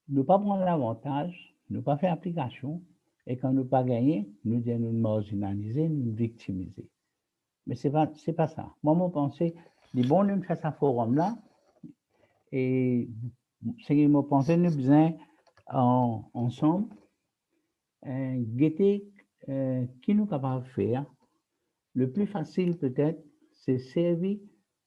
nous ne pas prendre l'avantage, nous ne pas faire application, et quand nous ne pas gagner, nous disons nous marginaliser, nous victimiser. Mais ce n'est pas ça. Moi, je pense que c'est bon de faire ce forum-là, et c'est que je pense que nous avons besoin ensemble, guetter qui nous capable de faire. Le plus facile peut-être, c'est servir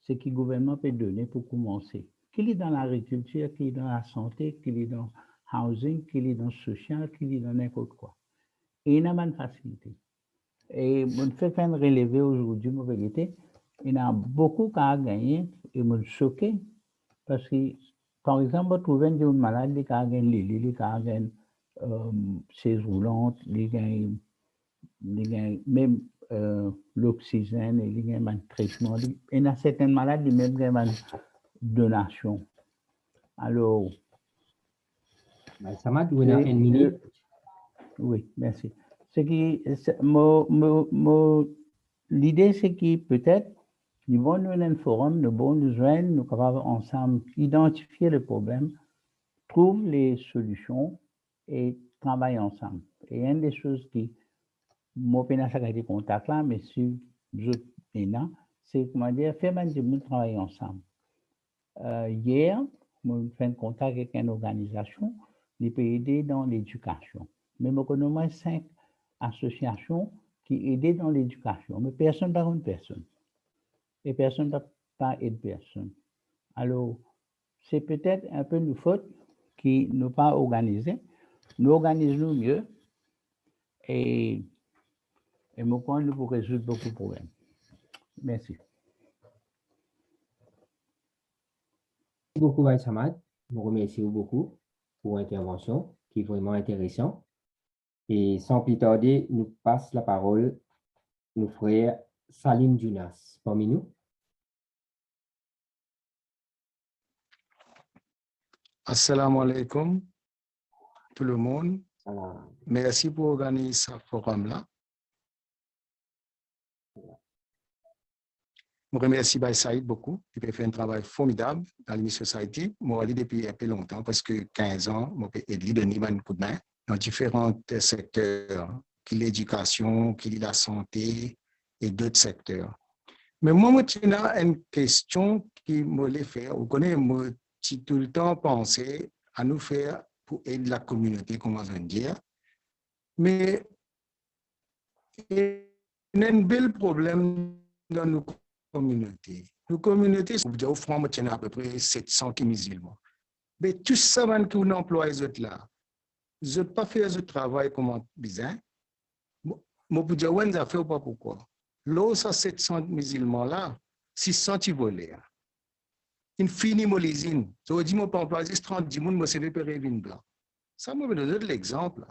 ce que le gouvernement peut donner pour commencer. Qu'il est dans l'agriculture, qu'il est dans la santé, qu'il est dans le housing, qu'il est dans le social, qu'il est dans n'importe quoi. Et il y a une facilité. Et je fais faire relever aujourd'hui, il y a beaucoup à gagner et je suis choqué parce que, par exemple, vous trouvez une malade qui a gagné l'île, qui a gagné chaise roulante, qui a même l'oxygène, il y a un traitement. Il y a certaines maladies qui même une donation. Alors, Samad, vous avez une minute. Oui, merci. L'idée, c'est que peut-être, nous vont nous un forum, nous vont nous joindre, nous capables ensemble identifier le problème, trouver les solutions et travailler ensemble. Et une des choses qui, moi, je n'ai pas contact là, mais si je suis là, c'est, comment dire, faire du monde travailler ensemble. Hier, je fait un contact avec une organisation qui peut aider dans l'éducation. Mais je connais au moins 5 associations qui aident dans l'éducation. Mais personne par une personne. Et personne ne peut pas aider personne. Alors, c'est peut-être un peu nos fautes qui ne pas organisées. Nous organisons mieux et nous pour résoudre beaucoup de problèmes. Merci. Merci beaucoup, Baye Samad. Je vous remercie beaucoup pour l'intervention qui est vraiment intéressante. Et sans plus tarder, nous passe la parole nos frères Salim Djounas parmi nous. Assalamu alaikum, tout le monde. Merci pour organiser ce forum-là. Je remercie Baye Saïd beaucoup. Il a fait un travail formidable dans l'Uni Society. Moi, depuis un peu longtemps, parce que 15 ans, je peux aider donner un coup de main dans différents secteurs, qui l'éducation, qui la santé et d'autres secteurs. Mais moi, j'ai une question qui me fait. Vous connaissez, moi, j'ai tout le temps pensé à nous faire pour aider la communauté, comment on dire. Mais il y a un bel problème dans nos communautés. Nos communautés, au fond, on tient à peu près 700 musulmans. Mais tout ça, que vous employez les autres là, je ne peux pas faire ce travail comme bizarre. Je peux dire, on a fait ou pas pourquoi. Là, ça 700 musulmans là, 600 qui volent. Une fini molésine. Je vous dis, mon pas employé 30 10 moun, moi, c'est le révin blanc. Ça me donne l'exemple.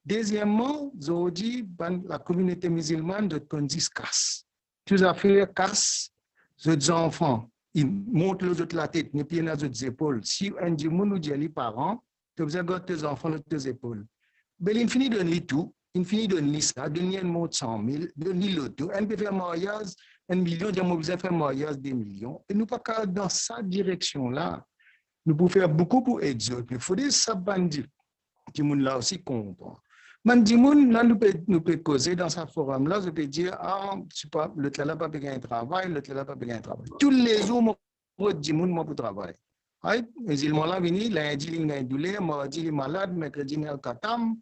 Deuxièmement, je vous dis, la communauté musulmane de Tondis casse. Tous affaires casse, les enfants, ils montent les autres la tête, les pieds dans les autres épaules. Si un dit, nous dit les parents, tu as besoin de tes enfants dans tes épaules. Mais il finit de donner tout, il finit de donner ça, de donner un mot de 100 000, de donner l'auto, on peut faire mariage, 1 million, on a besoin de faire mariage 2 millions. Et nous pas qu'à dans cette direction-là. Nous pouvons faire beaucoup pour aider les autres. Il faut dire ça, bandit, qui nous là aussi comprend. Mandimoun, là, nous pouvons causer dans ce forum-là, je peux dire, ah, l'autre là pas besoin de travail, l'autre là pas besoin de travail. Tous les jours, moi, Dimoun, moi, pour travailler. Les éléments là, lundi, il y a un douleur, mardi, il est malade, mercredi, il y a un katam.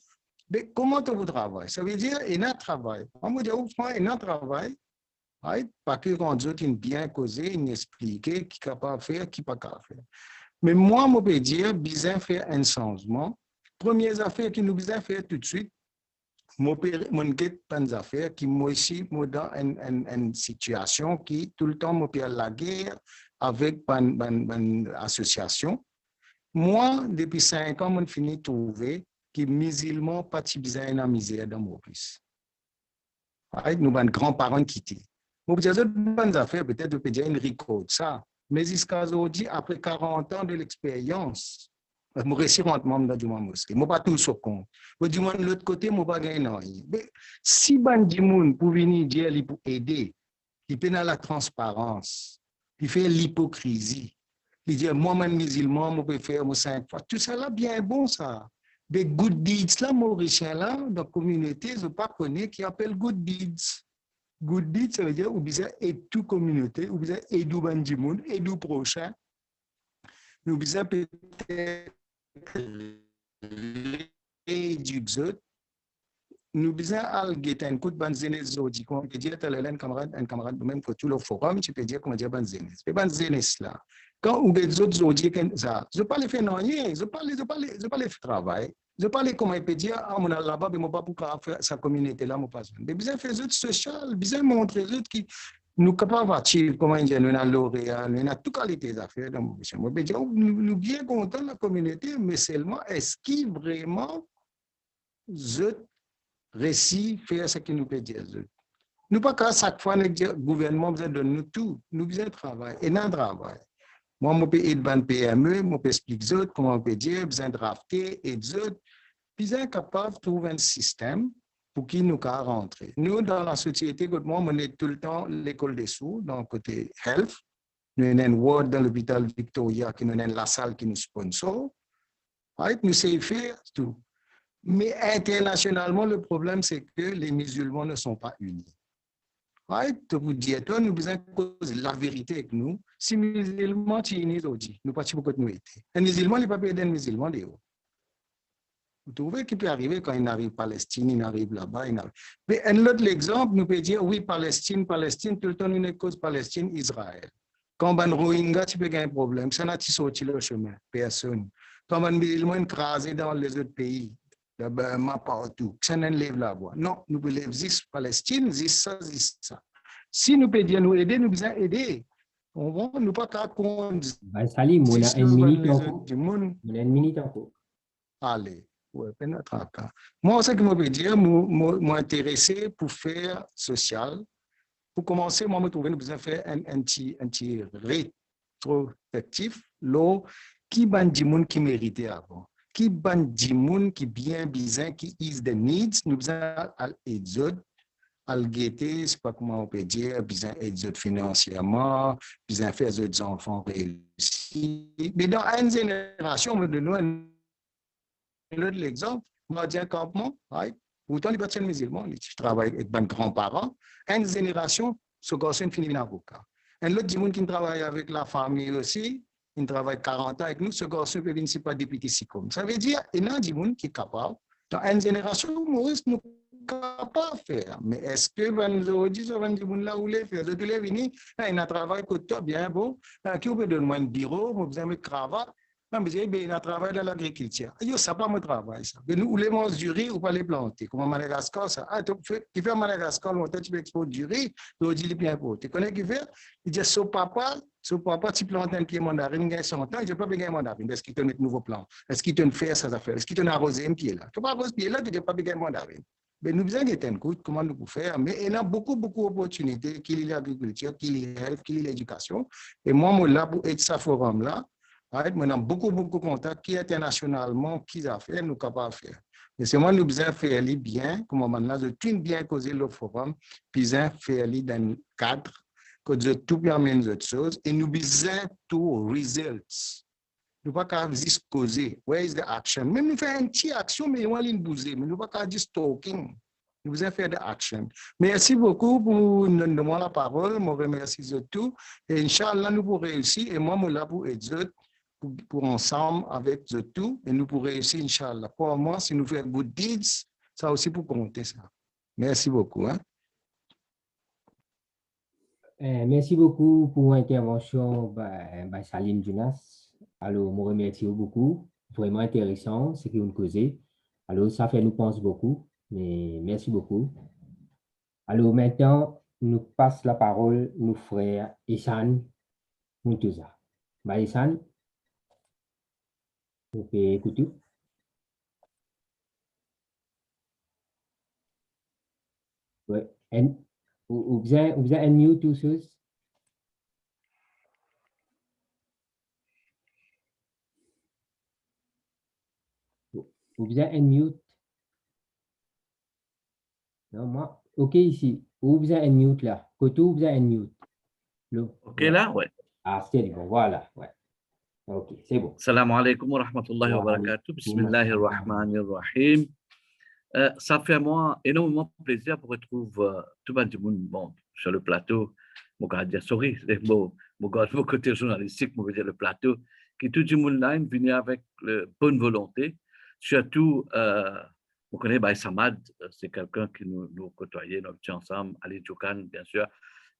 Mais comment tu travailles? Ça veut dire, il y a un travail. On me dit, il y a un travail. Pas que quand d'autres bien causé, ils expliquer qui est capable de faire, qui n'est pas capable de faire. Mais moi, je peux dire, besoin faire un changement. Première affaire qui nous besoin faire tout de suite, mon des affaires qui moi aussi dans une situation qui tout le temps me perd la guerre avec une association. Moi, depuis 5 ans, je finis de trouver que les musulmans pas besoin de misère dans mon pays. Nous avons grands-parents quittés. Moi, je peux dire bonnes affaires, peut-être je peux dire une record ça. Mais jusqu'à aujourd'hui, après 40 ans de l'expérience, je réussis rentrement dans du mosquée. Je ne pas tout ce compte. Je dis de l'autre côté, je ne pas gagner rien. Mais si bandi moun pour venir dire pour aider, il peut dans la transparence, il fait l'hypocrisie. Il dit moi-même musulman, je peux faire 5 fois. Tout ça là bien bon ça. Des good deeds là, mauricien là, dans la communauté, je ne pas connais qui appelle good deeds. Good deeds, ça veut dire ou bien aider toute communauté, ou bien aider bandi moun, aider prochain. Nous besoin peut-être éduquer, nous besoin alger un coup de banzénès zodi, comme on peut dire, un camarade même que tout le forum, tu peux dire comment dire banzénès. Mais banzénès là, quand on des autres zodi ça, je pas les faire non rien, je pas les faire travail, je pas les comment il peut dire, ah mon là-bas, mais moi pas pour faire sa communauté là, moi pas. Mais besoin faire autres social, besoin montrer autres qui nous sommes capables de comment dire, nous avons lauréat, nous avons toutes qualités d'affaires dans mon mission. Nous sommes bien contents de la communauté, mais seulement est-ce qu'ils vraiment réussissent à faire ce qu'ils nous peuvent dire. Nous pas qu'à chaque fois le gouvernement besoin de nous tout, nous besoin de travail, et non travail. Moi, je peux aider dans PME, je peux expliquer autres comment on peut dire, besoin de drafter, et d'autres, besoin capable de trouver un système pour qui nous pouvons rentrer. Nous, dans la société, on est tout le temps l'école des sourds, dans le côté health. Nous avons un ward dans l'hôpital Victoria, qui nous avons la salle qui nous sponsor. Nous savons faire tout. Mais internationalement, le problème, c'est que les musulmans ne sont pas unis. right? Pour dire, nous besoin cause la vérité avec nous. Si musulmans, tu es aujourd'hui, nous pas beaucoup nous été. Un musulman, il pas peut un musulman de haut. Vous trouvez qu'il peut arriver quand il arrive Palestine, il arrive là-bas, il arrive. Mais un autre exemple, nous peut dire, oui, Palestine, tout le temps, une cause Palestine, Israël. Quand on Rohingya, tu peux gagner un problème. Ça n'a pas sorti le chemin, personne. Quand on musulman écrasé dans les autres pays, le Burma partout, ça n'a pas là-bas. Non, nous pouvons juste Palestine, juste ça. Si nous pouvons dire nous aider, nous besoin aider. On va nous pas qu'à compte. Salim, on a une minute encore. On a une minute encore. Allez. Ouais, moi, ce que je veux dire, moi intéressé pour faire social. Pour commencer, moi, je trouve que nous devons faire un rétrospectif, qui ban du monde qui méritait avant, qui ban du monde qui bien bizarre, qui is the needs, nous devons aider, à guetter, c'est pas comment on peut dire, besoin aider financièrement, besoin faire des enfants réussis. Mais dans une génération, on me donne l'exemple, moi, j'ai un campement, right? Pourtant, les personnes musulmanes, je travaille avec mes grands-parents. Une génération, ce garçon finit en avocat. Un autre monde qui travaille avec la famille aussi, il travaille 40 ans avec nous, ce garçon peut venir pas député si comme. Ça veut dire, il y a des gens qui sont capables. Dans une génération, nous sommes capables de faire. Mais est-ce que nous aujourd'hui, ce gens là où les faire? De les venir, il y a un travail que toi, bien beau, qui peut donner un bureau, vous avez une cravate. Il a travaillé dans l'agriculture. Yo, ça pas mon travail, ça. Mais nous, les manges du riz, ou pas les planter. Comme à Madagascar, ça. Ah, tu fais à Madagascar, longtemps, tu peux exporter du riz, tu dis les bien pour. Tu connais qui fait? Il dit, so papa, tu plantes un pied mandarine, il y a 100 ans, il ne peut pas payer mandarine. Est-ce qu'il te met de nouveaux plans? Est-ce qu'il te fait ces affaires? Est-ce qu'il te arrosé un pied là? Tu ne peux pas arroser un pied là, tu ne peux pas payer mandarine. Mais nous besoin d'être un coup, comment nous pouvons faire? Mais il y a beaucoup d'opportunités, qu'il y a l'agriculture, qu'il y a l'éducation. Et moi, là, pour être ce forum-là, maintenant, beaucoup de contacts qui internationalement, qui a fait, nous capables de faire. Mais c'est moi, nous besoin faire les bien, comme maintenant, je tout bien causer le forum, puis faire les dans le cadre, que je tout permet les autres choses, et nous besoin tout results. Nous ne pouvons pas juste causer. Where is the action? Même nous faisons une petite action, mais nous allons bouger. Mais nous ne pouvons pas juste talking. Nous besoin faire de action. Merci beaucoup pour nous donner la parole. Je remercie tout. Et Inch'Allah, nous pourrons réussir. Et moi, je suis là pour aider. Pour ensemble avec eux tout, et nous pourrons réussir, Inch'Allah. Pour moi, si nous faisons good deeds, ça aussi pour compter ça. Merci beaucoup. Hein? Merci beaucoup pour l'intervention de Salim Jonas. Alors, je vous remercie beaucoup. Vraiment intéressant ce que vous causez. Alors, ça fait nous penser beaucoup, mais merci beaucoup. Alors, maintenant, nous passe la parole à nos frères Essan Muntouza. Essan, vous pouvez écouter. Oui. Vous avez un mute tous ceux? Vous avez un mute? Non, moi. OK, ici. Vous avez un mute là. Côté, vous avez un mute. OK, là, ouais. Ah, c'est bon. Voilà. Ouais. OK, c'est bon. Salam alaikum wa rahmatullahi wa barakatuh. Bismillahirrahmanirrahim. Ça fait moi énormément plaisir pour retrouver tout le monde bon, sur le plateau. Mon gars, sorry, mon côté journalistique, je veux dire le plateau, qui tout le monde là venu avec bonne volonté. Surtout, on connaît Baye Samad, c'est quelqu'un qui nous côtoyait, nous étions ensemble, Ali Djoukan, bien sûr.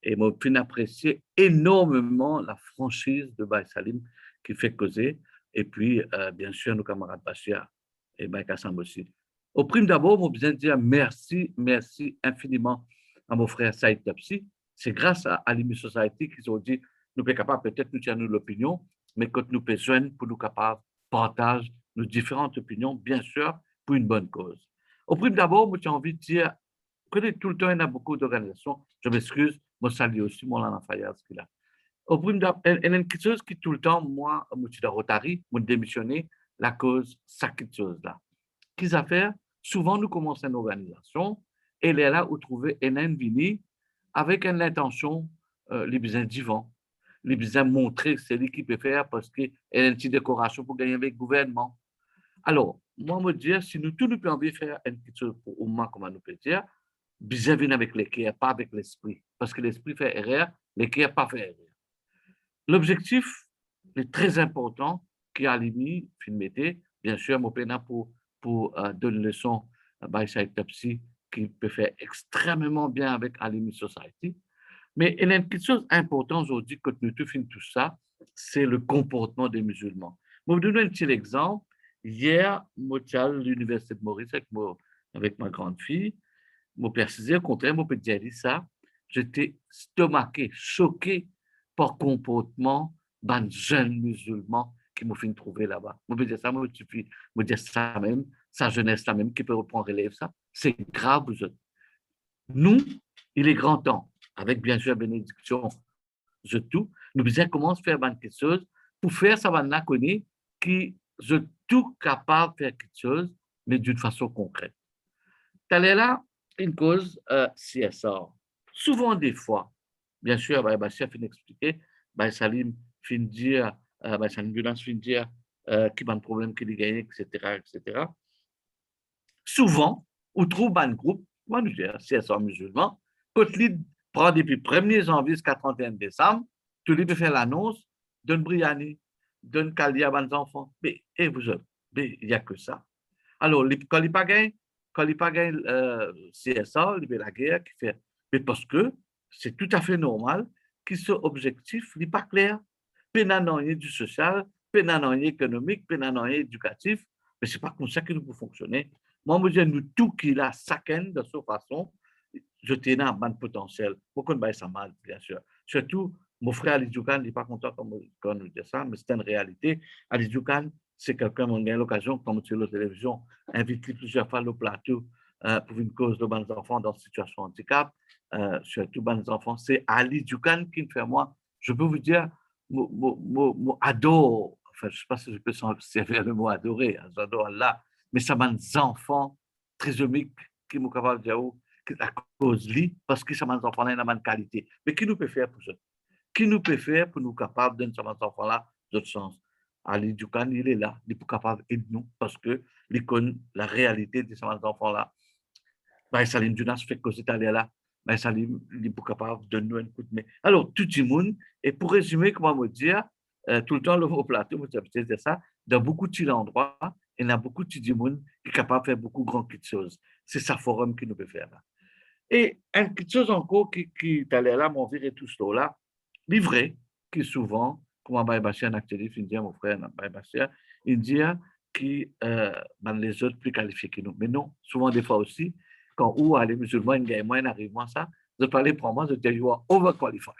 Et moi, j'ai apprécié énormément la franchise de Baye Salim qui fait causer. Et puis, bien sûr, nos camarades Bachir et Baye Kassam aussi. Au prime d'abord, je besoin de dire merci infiniment à mon frère Saïd Tapsi. C'est grâce à Alimi Society qu'ils ont dit nous sommes capables, peut-être nous tenir l'opinion, mais quand nous sommes jeunes, pour nous capables de partager nos différentes opinions, bien sûr, pour une bonne cause. Au prime d'abord, j'ai envie de dire que tout le temps, il y a beaucoup d'organisations. Je m'excuse, je salue aussi mon Lana Fayaz qui est là. Au prime d'abord, il y a quelque chose qui tout le temps, moi, je suis de Rotary, je démissionné, la cause, ça quelque chose là. Qu'est-ce à faire? Souvent, nous commençons une organisation et elle est là où trouver un vini avec une intention, les besoins divins, les besoins montrer que c'est lui qui peut faire parce qu'il y a une petite décoration pour gagner avec le gouvernement. Alors, moi, je me dis, si nous tous nous pouvons faire une petite chose pour au moins, comment nous peut dire, besoin venir avec l'équerre, pas avec l'esprit. parce que l'esprit fait erreur, le cœur pas fait erreur. L'objectif est très important qui a limité, filmé, bien sûr, mon pénal pour donner une leçon by Psy qui peut faire extrêmement bien avec Alimi Society. Mais il y a une chose importante aujourd'hui quand nous tout finissons tout ça, c'est le comportement des musulmans. Je vais vous donner un petit exemple. Hier, je suis à l'université de Maurice avec ma grande fille. Je précisé, au contraire, je peux dire ça. J'étais stomaqué, choqué par le comportement d'un jeune musulman qui m'a fait trouver là-bas. Je peux dire ça, je dire ça même, sa jeunesse là même, qui peut reprendre relève ça. C'est grave, vous autres. Nous, il est grand temps, avec bien sûr la bénédiction de tout, nous devons commencer à faire quelque chose pour faire ça, va connaître qui je tout capable de faire quelque chose, mais d'une façon concrète. Telle est là une cause CSR. Souvent, des fois, bien sûr, chef fin expliquer, Salim fin dire, Salim Gunas fin dire qui a un problème qu'il a gagné, etc., etc. Souvent, on trouve un groupe, moi je dis, CSR musulman, quand il prend depuis 1er janvier jusqu'à 31 décembre, tout le monde peut faire l'annonce d'un Briani, d'un Kalia à nos enfants. Mais, et vous autres, il n'y a que ça. Alors, quand il n'a pas gagné CSA, il y a la guerre qui fait. Mais parce que c'est tout à fait normal que ce objectif n'est pas clair. Pénanonier du social, pénanonier économique, pénanonier éducatif, mais ce n'est pas comme ça que nous pouvons fonctionner. Moi, je dis, nous, tout qui a chacun de sa façon, je tiens un bon potentiel. Beaucoup de ça mal, bien sûr. Surtout, mon frère Ali Djoukan n'est pas content quand nous dit ça, mais c'est une réalité. Ali Djoukan, c'est quelqu'un qui a eu l'occasion, comme sur la télévision, invité plusieurs fois au plateau pour une cause de bons enfants dans une situation de handicap, surtout bons enfants. C'est Ali Djoukan qui me fait moi. Je peux vous dire, moi adore, enfin, je ne sais pas si je peux servir le mot adorer, j'adore Allah, mais ça m'a des enfants trisomiques qui m'ont capable de dire à cause lui, parce que ça m'a des enfants là, une qualité. Mais qui nous peut faire pour ça? Qui nous peut faire pour nous capables de donner ces enfants-là d'autres sens? Ali Djoukan, il est là, il est capable d'aider nous parce qu'il connaît la réalité de ces enfants-là. Salim Dunas fait que c'est allé là. Salim, il est capable de nous un coup de main. Alors, tout le monde, et pour résumer, comment me dire, tout le temps, le plateau, vous savez dire ça, dans beaucoup de endroits, il y a beaucoup de monde qui est capable de faire beaucoup de grandes choses. C'est ça forum qui nous peut faire là. Et une petite chose encore qui est allé là, mon viré tout cela là, livré, qui souvent, comme Baïbachia Nakhteli, il dit à mon frère Baïbachia, il dit que les autres plus qualifiés que nous. Mais non, souvent des fois aussi, quand les musulmans gagnent moins, arrivent à ça, je parlais pour moi, je dis, you are overqualified.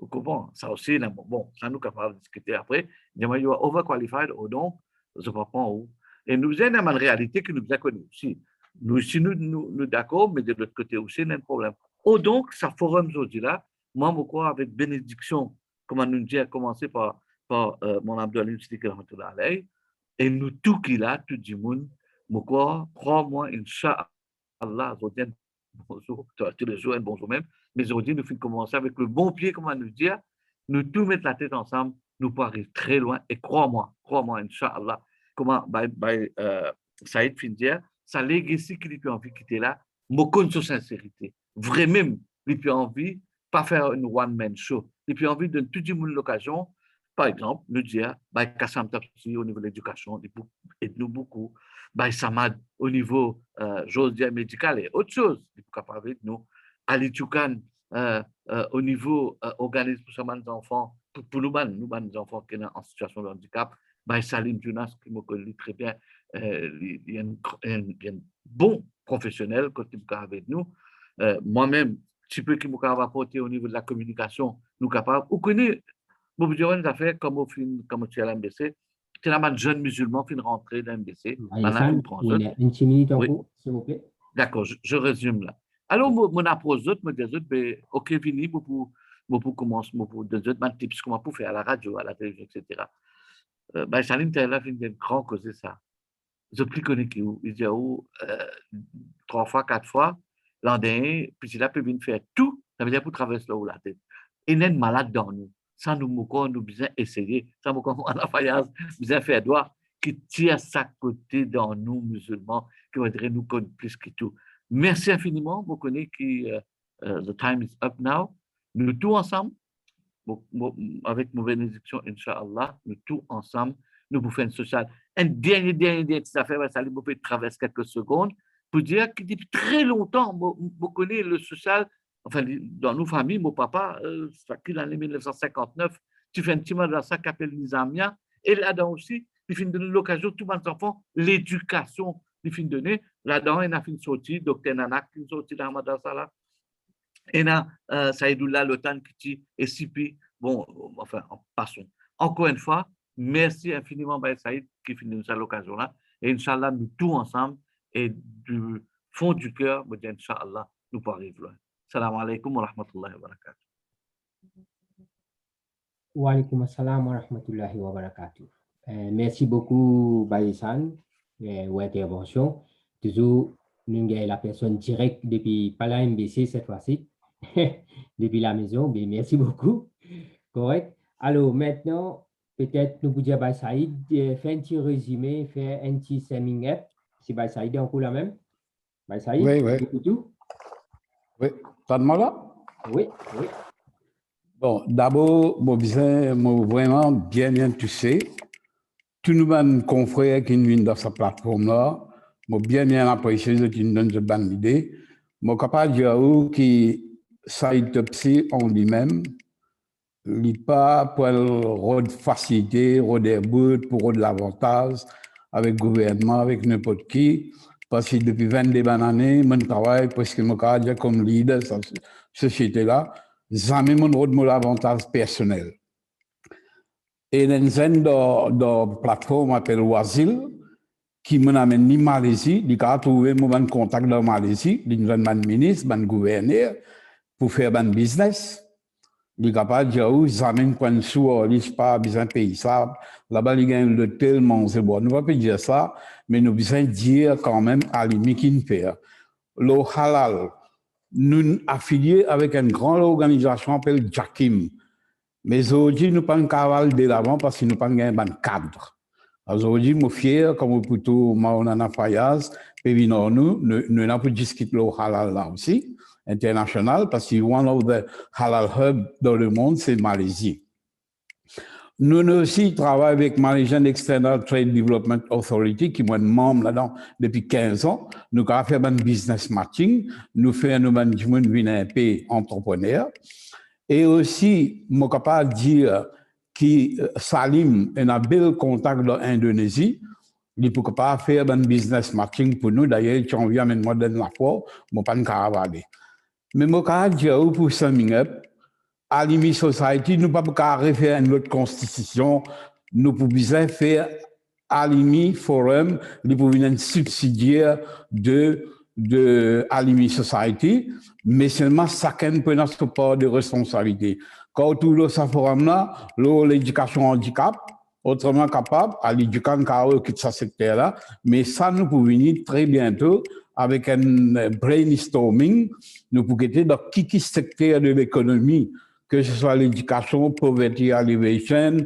Vous comprenez? Ça aussi, bon, ça nous capable de discuter après. Il dit, you are overqualified, ou donc, je ne sais pas où. Et nous avons une réalité que nous avons connue aussi. Nous aussi, nous d'accord, mais de l'autre côté aussi, il y a un problème. Oh, donc, ça forum aujourd'hui là, moi, je crois, avec bénédiction, comme nous dit, à commencer par mon Abdoualim Siddiq Rahmatullahi, et nous, tout qui là, tout le monde, je crois, crois-moi, Inch'Allah, aujourd'hui, bonjour, tous les jours, bonjour même, mais aujourd'hui, nous finissons commencer avec le bon pied, comment nous dire, nous tous mettre la tête ensemble, nous pouvons arriver très loin, et crois-moi, Inch'Allah, comment, Saïd finit dire, sa legacy qu'il a envie de quitter là, me connaît sur sincérité. Vraiment, il a envie pas faire une one-man show. Il a envie de tout le monde l'occasion, par exemple, nous dire, Kassam Tapsi au niveau de l'éducation, il aide nous beaucoup. Samad au niveau, j'ose dire, médical et autre chose, il est capable avec nous. Ali Djoukan au niveau organisme pour les enfants, pour nous, les enfants qui sont en situation de handicap. Salim Dunas, qui me connaît très bien, il y a un bon professionnel qui est avec nous. Moi-même, petit peu qui m'a apporté au niveau de la communication, nous capables. Vous connaissez, vous vous direz des affaires comme tu es à l'MBC, tu es un jeune musulman qui est rentré dans l'MBC. Il y a une petite minute en cours, s'il vous plaît. D'accord, je résume là. Alors, mon approche d'autres, me dis, ok, fini, pour commencer, pour des autres tips, comment pour faire à la radio, à la télévision, etc. Salim Taylor fait une grande cause de ça. Je ne connais qui où. Il dit, 3 fois, 4 fois, l'an dernier, puis il a pu venir faire tout, ça veut dire pour traverser là où la tête. Il est malade dans nous. Sans nous, nous besoin essayer. Sans nous, on a faillance, besoin faire droit, qui tire sa côté dans nous, musulmans, qui voudrait nous connaître plus que tout. Merci infiniment, vous connaissez qui the time is up now. Nous tous ensemble, avec nos bénédictions, Inch'Allah, nous tous ensemble, nous pouvons faire une sociale. Un dernier petite affaire, ça vous peut traverser quelques secondes, pour dire que depuis très longtemps, vous connaissez le social, enfin, dans nos familles, mon papa, c'est l'année 1959, tu fais un petit madrasa qui s'appelle Nizamia, et là-dedans aussi, il finit de donner l'occasion, tous les enfants, l'éducation, il finit de donner, là-dedans, il a fini de sortir, docteur Nanak, qui est sorti dans la madrasa là, et là, Saïdoullah, Lotan, Kiti, et Sipi, bon, enfin, passons. Encore une fois, merci infiniment, Baye Saïd, qui finit à l'occasion là, et Inch'Allah, nous tous ensemble, et du fond du cœur, Inch'Allah, nous pourrons arriver loin. Salam alaikum wa rahmatullahi wa barakatuh. Wa alaikum assalam wa rahmatullahi wa barakatuh. Merci beaucoup, Baïsan, pour l'intervention. Toujours, nous avons la personne directe depuis pas la MBC cette fois-ci, depuis la maison. Mais merci beaucoup. Correct. Alors, maintenant, peut-être nous vous dire, Baïsaïd, faire un petit résumé, faire un petit summing up. Si Baïsaïd est encore la même. Baïsaïd, oui. Oui, t'as de là? Oui, oui. Bon, d'abord, moi, vraiment bien touché. Tous nos confrères qui viennent dans cette plateforme-là, moi, bien apprécié ce qu'ils donnent de bonnes idées. Moi, capable de dire que Saïd Topsi en lui-même, il n'est pas pour rôle facilité, rôle d'airbut, pour rôle l'avantage avec le gouvernement, avec n'importe qui. Parce que depuis 22 années, je travaille presque comme leader de cette société-là. Jamais mon rôle de l'avantage personnel. Et dans une plateforme appelée Oasil, qui m'amène ni Malaisie, il a trouvé mon contact dans Malaisie, il y a un ministre, un gouverneur, pour faire un business. Il est capable de dire, jamais quand sous, il n'est pas besoin de payer ça. Là-bas, il y a le tellement, c'est bon. Nous ne pouvons pas dire ça, mais nous besoin dire quand même à l'imi qui fait. Le halal, nous affiliés avec une grande organisation appelée Jakim. Mais aujourd'hui, nous ne pouvons pas aller de l'avant parce que nous n'avons pas un cadre. Aujourd'hui, je suis fier, comme plutôt Maulana Fayaz, et nous n'avons pas discuté le halal là aussi, international, parce que one of the halal hubs dans le monde, c'est Malaisie. Nous aussi travaillons avec Malaysian External Trade Development Authority, qui est membre là-dedans depuis 15 ans. Nous avons fait un business matching, nous faisons un management VIP entrepreneur. Et aussi, je suis capable de dire que Salim a un bel contact dans l'Indonésie. Il est capable de faire un business matching pour nous. D'ailleurs, tu envoies avec moi dans la fois, je ne peux pas aller. Mais je suis capable de dire pour summing up, Alimi Society, nous ne pouvons pas refaire une autre constitution. Nous pouvons faire Alimi Forum, nous pouvons être subsidiaire de Alimi Society, mais seulement chacun peut avoir son part de responsabilité. Quand tout le forum-là, l'éducation handicap, autrement capable, à l'éducation qui ce secteur-là, mais ça nous pouvons venir très bientôt avec un brainstorming, nous pouvons être dans qui secteur de l'économie, que ce soit l'éducation, poverty alleviation,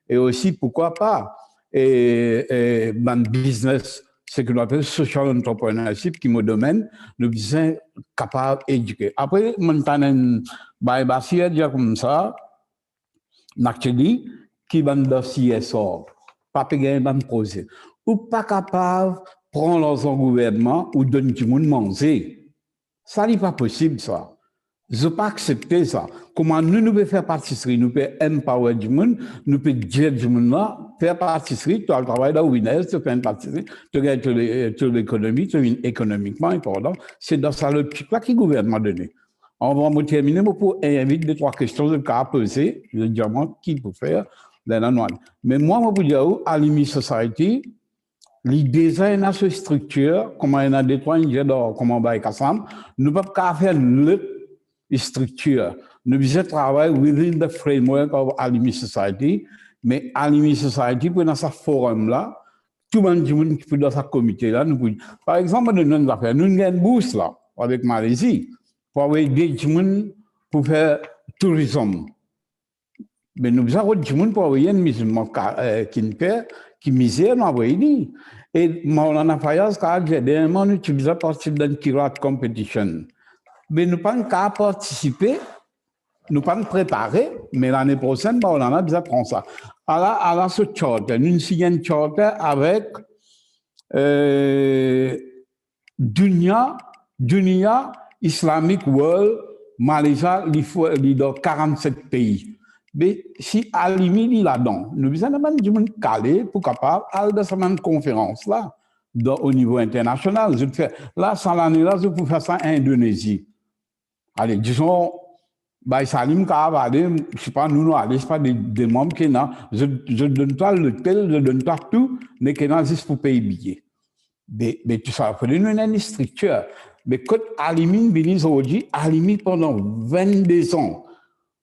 et aussi, pourquoi pas, et business, ce que l'on appelle social entrepreneurship, qui est mon domaine, nous sommes capables d'éduquer. Après, maintenant, je dire comme ça, actually, qui va dans CSR, pas payer un projet, ou pas capable de prendre leur gouvernement ou donner du monde manger. Ça n'est pas possible, ça. Je ne peux pas accepter ça. Comment nous pouvons faire pâtisserie, nous pouvons empower du monde, nous pouvons dire du monde là, faire pâtisserie, tu as le travail dans Winner, tu fais une pâtisserie, tu gagnes toute l'économie, tu es économiquement important. C'est dans ça le petit là qui le gouvernement a donné. On va terminer pour inviter 2-3 questions de cas à poser, je dis qui peut faire dans la noix. Mais moi, je peux dire, à l'Imi Society, les designs à cette structure, comme on a des trois ingénieurs, comme on va Kassam, nous ne pouvons pas faire le structure. Nous devons travailler within the framework of Alimi Society, mais Alimi Society, pour dans ce forum-là, tout le monde qui peut dans ce comité-là, par exemple, nous avons une bourse là, avec Malaisie, pour avoir des gens pour faire tourisme. Mais nous avons des gens pour avoir un musulman qui misère, nous avons dit. Et Maulana Fayaz, quand j'ai dit, nous utilisons partir d'une kirat competition. mais nous pas qu'à participer, nous pas préparer, mais l'année prochaine, bah, on en a besoin de prendre ça. Alors, ce charter, nous signons un charter avec Dunia Islamic World, Malaysia, il dans 47 pays. Mais si Alimi est là-dedans, nous avons du monde calé pour capable aller dans cette conférence là, au niveau international. Là, sans l'année là, je peux faire ça en Indonésie. Allez, disons, bah, Salim Kaavade, je sais pas, nous, allez, c'est pas des membres qui sont je donne toi l'hôtel, je donne toi tout, mais qui sont juste pour payer billet. Mais tout ça, il faut une structure. Mais quand Alimi vient aujourd'hui, Alimi pendant 22 ans,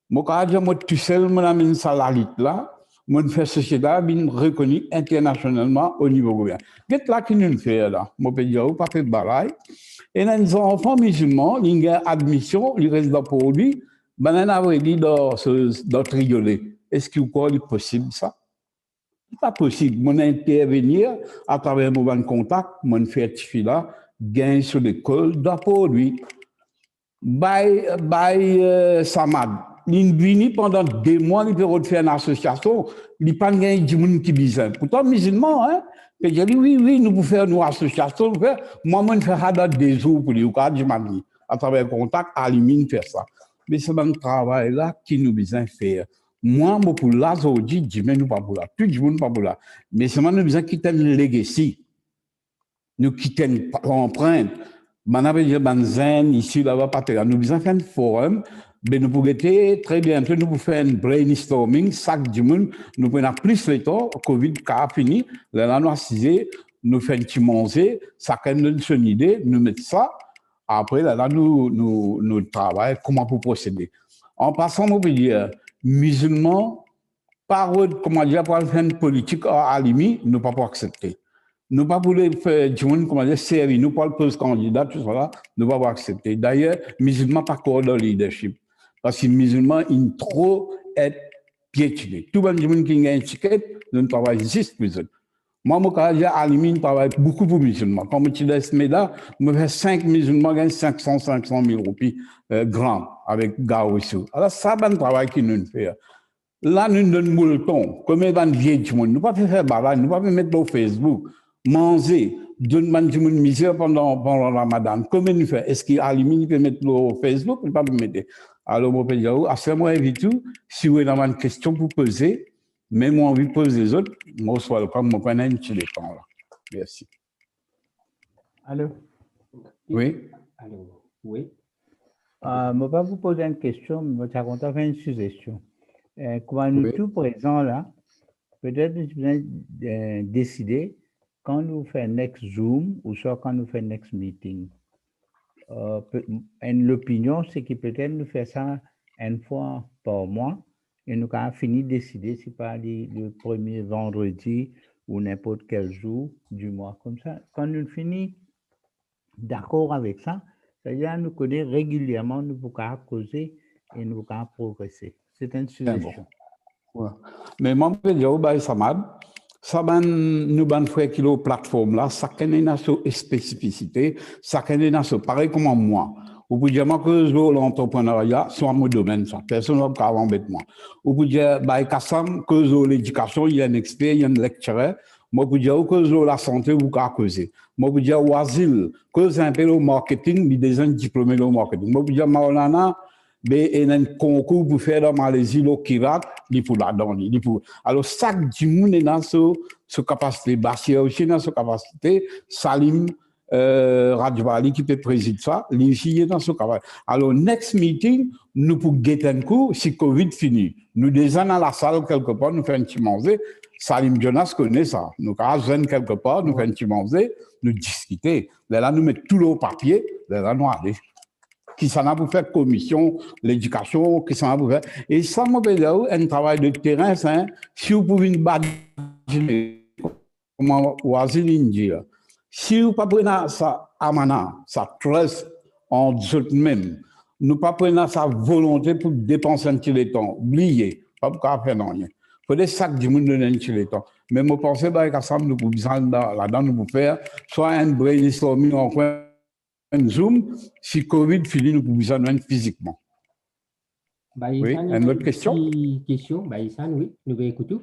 moi, quand je suis tout seul, je suis salarié là, je fais société là, reconnu internationalement au niveau gouvernement. Qu'est-ce là qui nous fait là? Je peux dire, pas fait de balaille. Et les enfants musulmans, ils ont admission, ils restent dans pour lui, ben, on a dit dans trioler. Est-ce qu'il est possible ça? C'est pas possible. Mon intervenir à travers mon contact, mon certificat là, gain sur l'école, dans pour lui. Samad. Il vient pendant 2 mois, il peut faire une association, il n'y a pas de monde qui besoin. Pourtant, musulman, hein, et j'ai dit, oui, nous pouvons faire une association, moi, je fais des jours pour les Oukadjimani, à travers le contact, à limite faire ça. Mais c'est un travail là qui nous besoin faire. Moi, pour là, aujourd'hui, je ne suis pas pour là, tout le monde pas pour là. Mais c'est nous besoin quitter une legacy, nous quitter une empreinte. Ici, là-bas, nous besoin faire un forum. Mais nous pouvons très bientôt, nous pouvons faire un brainstorming, chaque monde, nous prenons plus le temps, Covid a fini, là, nous assisons, nous faisons un petit manger, chacun donne son idée, nous mettons ça, après, là, nous travaillons, comment pour procéder. En passant, on peut dire, musulmans, comment dire, pour faire une politique à limite, nous ne pouvons pas accepter. Nous ne pouvons pas faire du monde, comment dire, série, nous ne pouvons pas poser candidat, tout ça là, nous ne pouvons pas accepter. D'ailleurs, musulmans pas encore dans le leadership. Parce que les musulmans, ils trop être piétinés. Tout le monde qui a un ticket, je ne travaille juste plus. Moi, je travaille beaucoup pour les musulmans. Quand je suis là, je fais 5 musulmans, gagnent 500 000 roupies grands avec Gaouissou. Alors, ça, c'est un travail qui nous fait. Là, nous donnons le temps. Comme il y a des vieilles du monde, nous ne pouvons pas faire balade, nous ne pouvons pas mettre sur Facebook, manger, donner du monde misère pendant le Ramadan. Comment nous faisons? Est-ce qu'il y a des peut mettre sur Facebook? Il ne peut pas mettre. Alors, je peux dire, à ce moment, tout, si vous avez une question pour poser, même moi, envie de poser les autres, moi, je suis comme je prends un petit temps là. Merci. Allô? Oui? Allô? Oui? Je ne vais pas vous poser une question, mais je vais faire une suggestion. Quand nous sommes tous présents là, peut-être nous devons décider quand nous faisons next Zoom ou soit quand nous faisons next meeting. L'opinion, c'est que peut-être nous faisons ça une fois par mois et nous avons fini de décider si pas le premier vendredi ou n'importe quel jour du mois. Comme ça, quand nous finissons d'accord avec ça, c'est-à-dire nous connaissons régulièrement, nous pouvons causer et nous pouvons progresser. C'est une suggestion. Bon. Ouais. Mais moi, je peux dire, Samad, nous avons fait que la plateforme là, chacun a sa spécificité, chacun a sa, pareil comme moi. Vous pouvez dire que l'entrepreneuriat, c'est mon domaine, ça. Personne ne peut pas embêter moi. Vous pouvez dire, Kassam, que l'éducation, il y a un expert, il y a un lecturer. Moi, je peux dire que la santé, vous pouvez causer. Moi, je peux dire, Oasil, que c'est un peu le marketing, il y a des gens diplômés dans le marketing. Moi, je peux dire, Maolana, mais il y a un concours pour faire dans Malaisie, le Kirat, il faut là-dedans. Alors, chaque monde est dans sa capacité. Bachir aussi dans sa capacité. Salim Radjbali qui peut présider ça, il est dans sa capacité. Alors, next meeting, nous pouvons guetter un coup si Covid finit. Nous déjà dans la salle quelque part, nous faisons un petit manger. Salim Jonas connaît ça. Nous avons quelque part, nous faisons un petit manger, nous discuter. Là, nous mettons tout le papier, là, nous allons. Qui s'en a pour faire commission, l'éducation, qui s'en a pour faire. Et ça, moi, un travail de terrain, c'est, si vous pouvez une badger, comme Wazil dit, si vous ne prenez pas ça amana, ça trust en vous-même, nous pas prenons sa volonté pour dépenser un petit temps, oubliez, pas pour faire non rien. Il faut des sacs du monde donner un petit temps. Mais moi, pensez, qu'à ça, nous pouvons là-dedans, nous pouvons faire soit un brainstorming en coin, un Zoom, si Covid finit, nous pouvons joindre physiquement. Oui, une autre question? Baïsan, oui, nous allons écouter.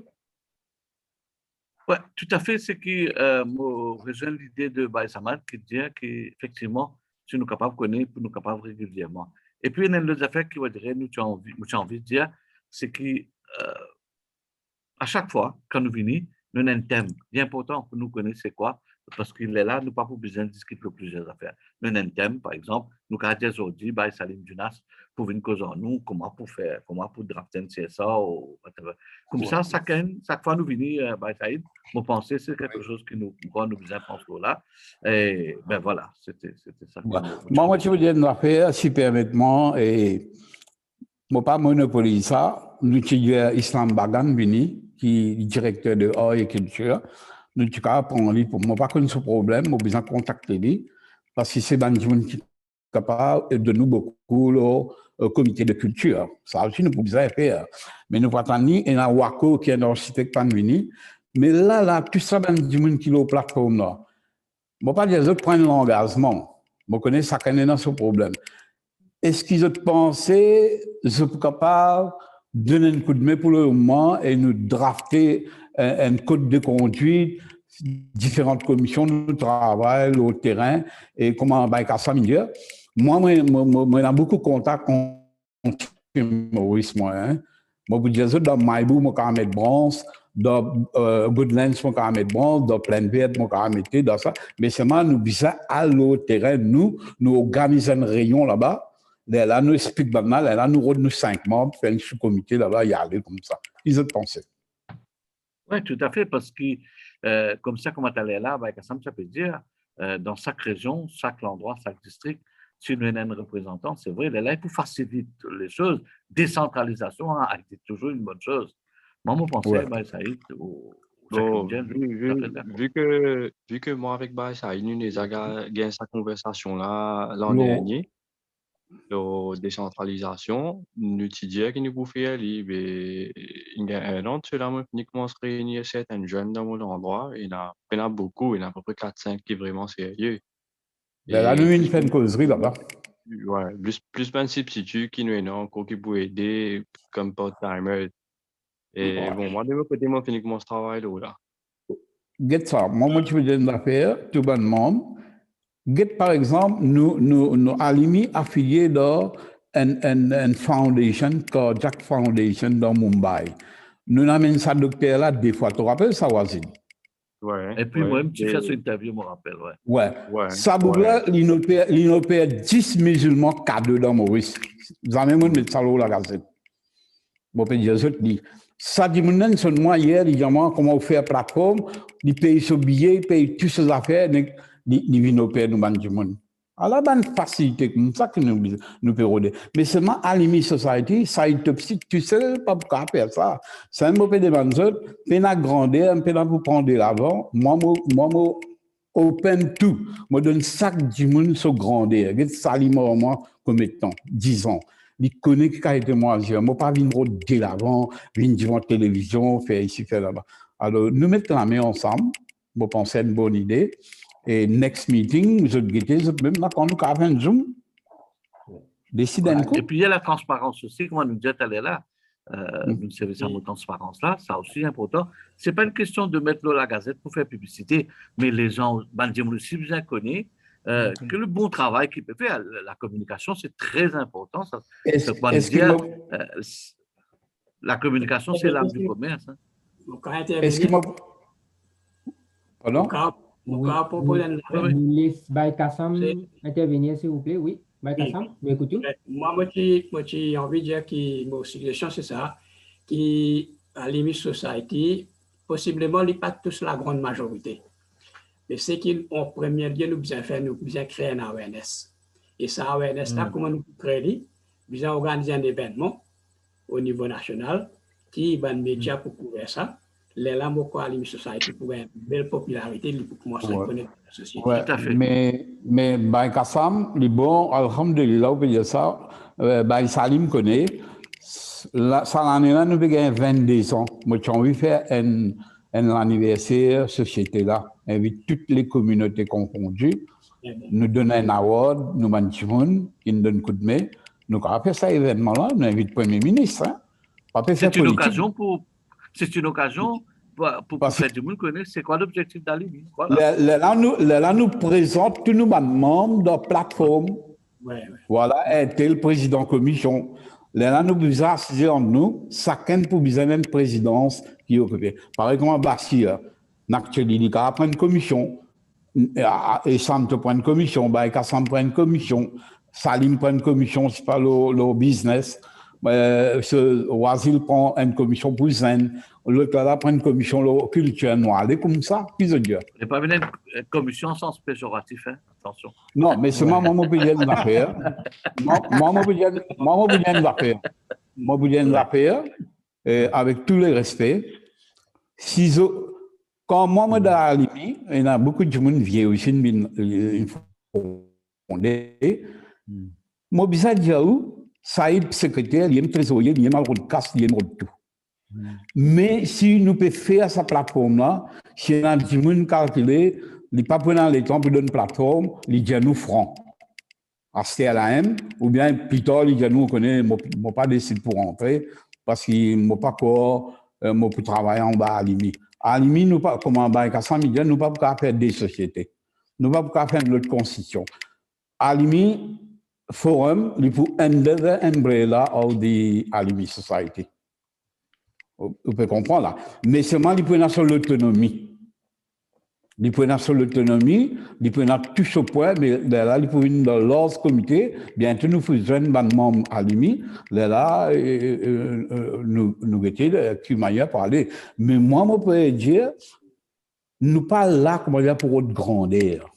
Oui, tout à fait. C'est qui me rejoint l'idée de Baïsaman qui dit qu'effectivement, si nous sommes capables de connaître, nous sommes capables régulièrement. Et puis, il y a une autre affaire qui, nous avons envie de dire, c'est qu'à chaque fois, quand nous venons, nous avons un thème bien important pour nous connaître c'est quoi, parce qu'il est là, nous n'avons pas besoin de discuter plusieurs affaires. Nous avons un thème, par exemple, nous avons dit aujourd'hui, Salim Dunas, pour venir causer en nous, comment pour faire, comment pour drafter un CSA, ou whatever. Comme ça, chaque fois nous venons, Saïd, mon pensée, c'est quelque chose que nous besoin de penser là. Et ben voilà, c'était ça. Moi, je veux dire une affaire, si permettez-moi, et moi, pas monopoliser ça, nous avons Islam Bagan, qui est directeur de Art et Culture. Nous avons dit, pour moi, pas qu'on ce problème, moi, besoin de contacter lui, parce que c'est un gens qui est capable de nous beaucoup au comité de culture. Ça aussi, nous pouvons faire. Mais nous attendons, il y a Wako qui est dans l'architecte Panvini. Mais là, tout ça, c'est des gens qui sont au plateforme. Je ne vais pas dire que les autres prennent l'engagement. Je connais ça, dans ce problème. Est-ce qu'ils ont pensé, je suis capable de donner un coup de main pour le moment et nous drafter un code de conduite, différentes commissions de travail au terrain et comment ça me dit. Moi, j'ai beaucoup de contacts avec Maurice. Moi, vous dire dans Maïbou, je vais mettre bronze, dans Goodlands, je vais mettre bronze, dans Plaine Verte, je vais mettre dans ça. Mais seulement, nous disons à l'au terrain, nous organisons un rayon là-bas. Là, nous expliquons là, nous 5 membres, faire un sous-comité là-bas, y aller comme ça. Ils ont pensé. Oui, tout à fait, parce que comme ça, comme tu es là, ça peut dire, dans chaque région, chaque endroit, chaque district, si nous avons un représentant, c'est vrai, il est là pour faciliter les choses. Décentralisation, c'est toujours une bonne chose. Moi, je pensais, Saïd, vu que moi, avec Saïd, nous avons gagné cette conversation-là l'an dernier, la décentralisation, nous disons que nous pouvons faire, il y a un an, cela m'a uniquement se réunir certains jeunes dans mon endroit, il y en a beaucoup, il y en a à peu près 4-5 qui sont vraiment sérieux. Là, nous, il fait une causerie là-bas. Ouais, plus ben substitut qui nous est encore qui peut aider comme part-timer. Et bon, moi, de mon côté, moi, uniquement ce travail-là. Get ça, moi, tu veux dire une affaire, tout bonnement. Get, par exemple, nous Alimi affiliés dans une foundation, Jack Foundation dans Mumbai. Nous avons ça docteur là, des fois, tu te rappelles ça, Wazin? Ouais. Et puis, moi-même, tu fais cette interview, je me rappelle, ouais. Ça, il opère 10 musulmans cadres dans Maurice. Vous avez même mis ça dans la gazette. Bon, puis, je dis, ça dit, maintenant, seulement hier, il y a comment faire plateforme, il paye son billet, il paye toutes ces affaires, il vient opérer nous, du monde. Alors, il y a une facilité comme ça que nous pouvons aider. Mais seulement à l'Imi Society, ça est petit, tu sais pas pourquoi faire ça. C'est un peu de banzot, peine à grandir, un peu pour prendre l'avant. Moi, open tout. Moi, donne chaque du monde sur grandir. Regarde Salim, moi, comme étant 10 ans. Il connaît qui a été moi, je ne vais pas venir de l'avant, venir devant la télévision, faire ici, faire là-bas. Alors, nous mettons la main ensemble, je pense que c'est une bonne idée. Et next meeting, je vais même quand nous avons un Zoom, décider un coup. Et puis, il y a la transparence aussi, comme on nous dit, elle est là. Nous service de transparence là, ça aussi important. Ce n'est pas une question de mettre la gazette pour faire publicité, mais les gens, si vous en connaissez, que le bon travail qu'il peut faire, la communication, c'est très important. Ça, la communication, c'est l'âme du commerce. Est-ce que pardon? Vous laissez Baïkassam intervenir, s'il vous plaît. Oui, Baïkassam, nous écoutons. Moi, j'ai envie de dire que mon suggestion, c'est ça, qu'à l'Imi Society, possiblement, il n'y a pas tous la grande majorité. Mais c'est qu'en premier lieu, nous devons faire, nous devons créer un awareness. Et ça, awareness-là, comment nous créer? Nous devons organiser un événement au niveau national qui va nous médias pour couvrir ça. Les lames au Alimi Society pour une belle popularité, pour commencer à connaître la société. Ouais, tout à fait. Mais Baïkassam, le bon, alhamdulillah, on peut dire ça, Baï Salim connaît. Ça, l'année là, nous avons 22 ans. Moi, j'ai envie de faire un anniversaire société là. invite toutes les communautés confondues, nous donne un award, nous manchons, qui nous donne un coup de main. Nous avons fait ça événement-là, nous invite le Premier ministre. Hein. C'est une occasion pour faire du monde connaître c'est quoi l'objectif d'Alimi. Voilà. Là, nous présente tous nos membres de la plateforme. Voilà, était le président de la commission. Là, nous besoin assiser en nous, chacun pour besoin d'une présidence qui est occupée. Par exemple, Bassia, Nakcheli, il a pris une commission, et Sam prend une commission, Kassam prend une commission, Salim prend une commission, c'est pas le business. Wazil prend une commission pour Zen, l'autre là prend une commission la culture noire, comme ça, puis je dis. Et pas une commission en sens péjoratif, hein? Attention. Non, mais c'est moi, mon opinion d'affaires. Mon opinion d'affaires. Mon opinion d'affaires, avec tous les respects, quand moi, je suis à Alimi, il y a beaucoup de gens qui viennent aussi, ils fondé. Moi, je suis dire Saïd, secrétaire, il y a un trésorier, il y a un rôle de casse, il y a un rôle de tout. Mais si nous pouvons faire sa plateforme-là, si y a des gens qui calculent, ils ne pas prendre le temps pour donner une plateforme, ils disent nous francs. À CLAM, ou bien plus tard, ils disent nous, on connaît, moi pas décidé pour rentrer, parce qu'ils ne pas encore, moi pour travailler en bas à Alimi. À Alimi, nous pas, comme en bas à 100 millions, nous pas pour faire des sociétés. Nous pas pour faire de l'autre constitution. À Alimi, forum, il faut under the umbrella of the Alimi Society. Vous pouvez comprendre là. Mais seulement, il peut sur l'autonomie. Il peut sur l'autonomie, il peut tout ce point, mais là, il peut venir dans l'ordre comité. Bientôt, nous faisons un membre à Alimi. Là, nous étions qui manière parler. Mais moi, je peux dire, nous pas là, comment dire, pour votre grandeur.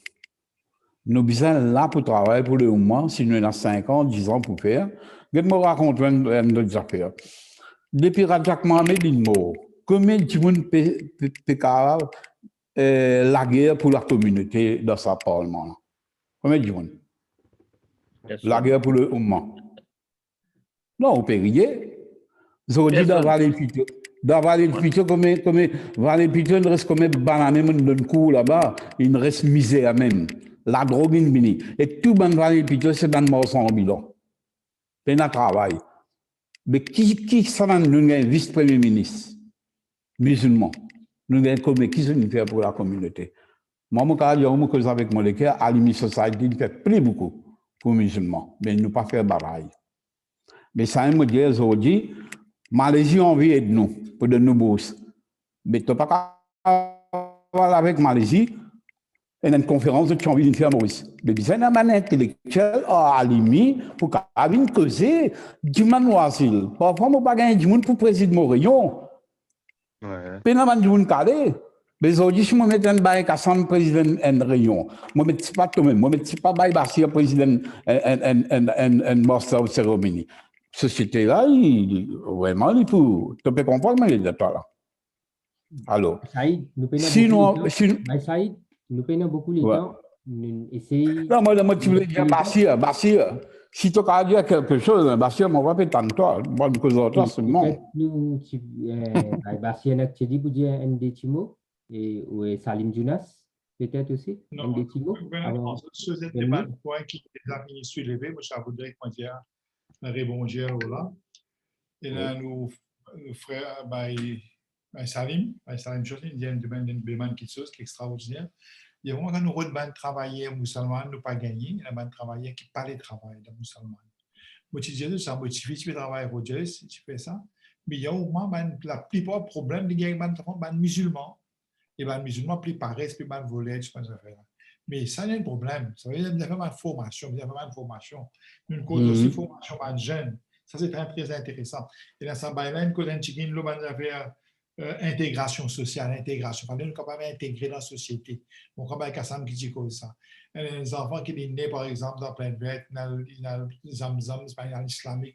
Nous sommes là pour travailler pour le moment, si nous avons 5 ans, 10 ans pour faire. Je vais me raconter une autre affaire. Depuis Rajak Mohamed est mort, combien de gens peuvent la guerre pour la communauté dans ce parlement? Combien de gens? La guerre pour le moment. Non, on peut rien. Vous dit d'avoir les futurs. D'avoir les futurs, comme Valet Piton, il reste comme banane dans le coup là-bas, il reste misère même. La drogue est finie. Et tout le monde Valet Piton, c'est dans le mort sans bilan. C'est un travail. Mais qui s'en nous un vice-premier ministre musulman? Nous avons comme qui se fait pour la communauté? Moi, je suis avec mon équipe, Alimi Society, il fait plus beaucoup pour les musulmans, mais nous pas faire baraille. Mais ça me dit aujourd'hui, Malaisie a envie de nous, pour de nous bourses. Mais tu n'as pas qu'à avec Malaisie, et une conférence de envie de faire Maurice. Mais c'est une manière intellectuelle à Alimi pour qu'elle causer du manoisil. Parfois, on ne peut pas gagner du monde pour présider mon rayon. Mais on du monde calé. Mais aujourd'hui, si je mets un bail à 100 président en rayon, je ne mets pas tout même, je ne mets pas bail à président en master of ceremony. Société là, vraiment, il faut. Tu peux comprendre, mais il est là. Alors, Saïd, nous prenons beaucoup de temps. Non, moi, tu voulais dire Bassia. Si tu as dit quelque chose, Bassia, on va pas t'entendre toi. Moi, je cause toi seulement. Nous, Bassia, tu dis pour dire un des mots, et Salim Jounas, peut-être aussi. Non, c'est un point qui est amis soulevé, moi, je voudrais dire, rebondir là. Et là, nous frères, Salim Joslin, il y a une demande de Béman qui est extraordinaire. Il y a vraiment quand nous avons travailler musulman, nous pas gagner, il y a un travailleur qui parle de travail de musulman. Moi, je dis, ça motive, tu fais travailler pour Dieu, si tu fais ça. Mais il y a au moins la plupart des problèmes, il y a des musulmans. Et les musulmans, plus paraissent, plus mal volés, je pense. Mais ça, il y a un problème. Ça veut dire qu'il y a vraiment une formation, Une cause aussi formation de jeunes. Ça, c'est très, très intéressant. Et là, ça va une cause d'intégration, nous avons intégration sociale, intégration. Nous sommes capables d'intégrer dans la société. On va avec Kassam qui dit comme ça. Les enfants qui sont nés, par exemple, dans plein de bêtes, dans le Zamzam, dans l'islamique,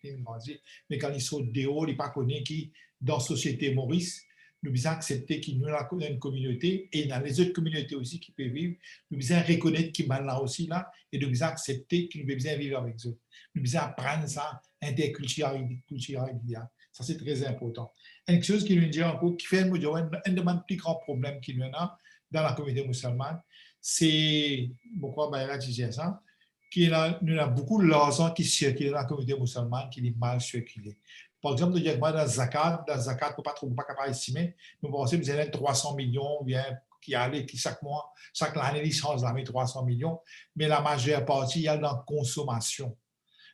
mais quand ils sont dehors, ils ne connaissent pas qui, dans la société Maurice, nous devons accepter qu'il y a une communauté et dans les autres communautés aussi qui peuvent vivre, nous devons reconnaître qu'ils sont là aussi, là, et nous devons accepter qu'ils devons vivre avec eux. Nous devons apprendre ça, interculturalité. Ça, c'est très important. Une chose qui nous dit encore, qui fait un des plus grands problèmes qu'il y a, dans la communauté musulmane, c'est, pourquoi Bayra disait ça, qu'il y a beaucoup d'argent qui circule dans la communauté musulmane qui est mal circulé. Par exemple, dans la zakat, on ne peut pas capable estimer, nous pensons que nous avons 300 millions bien, qui allait, qui chaque mois, chaque année, ils changent la 300 millions, mais la majeure partie, il y a dans la consommation.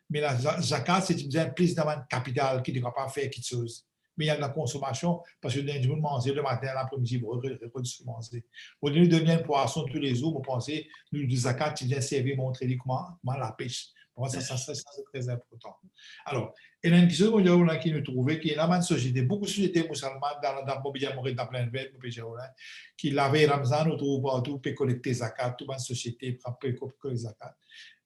Mais la zakat, c'est plus de capital qui ne doit pas faire quelque chose. Mais il y a de la consommation parce que nous manger le matin, l'après-midi, vous manger. Au lieu de donner un poisson tous les jours, vous pensez, nous, du zakat, qui vient servir, montrer comment la pêche. Pour moi, ça c'est très important. Alors, il y a une question qui nous trouvait, qui est une société, beaucoup de sociétés musulmanes dans le mobilier dans la pleine ville, qui l'avaient Ramzan, autour partout, peut collecter zakat, toute une société peut collecter zakat.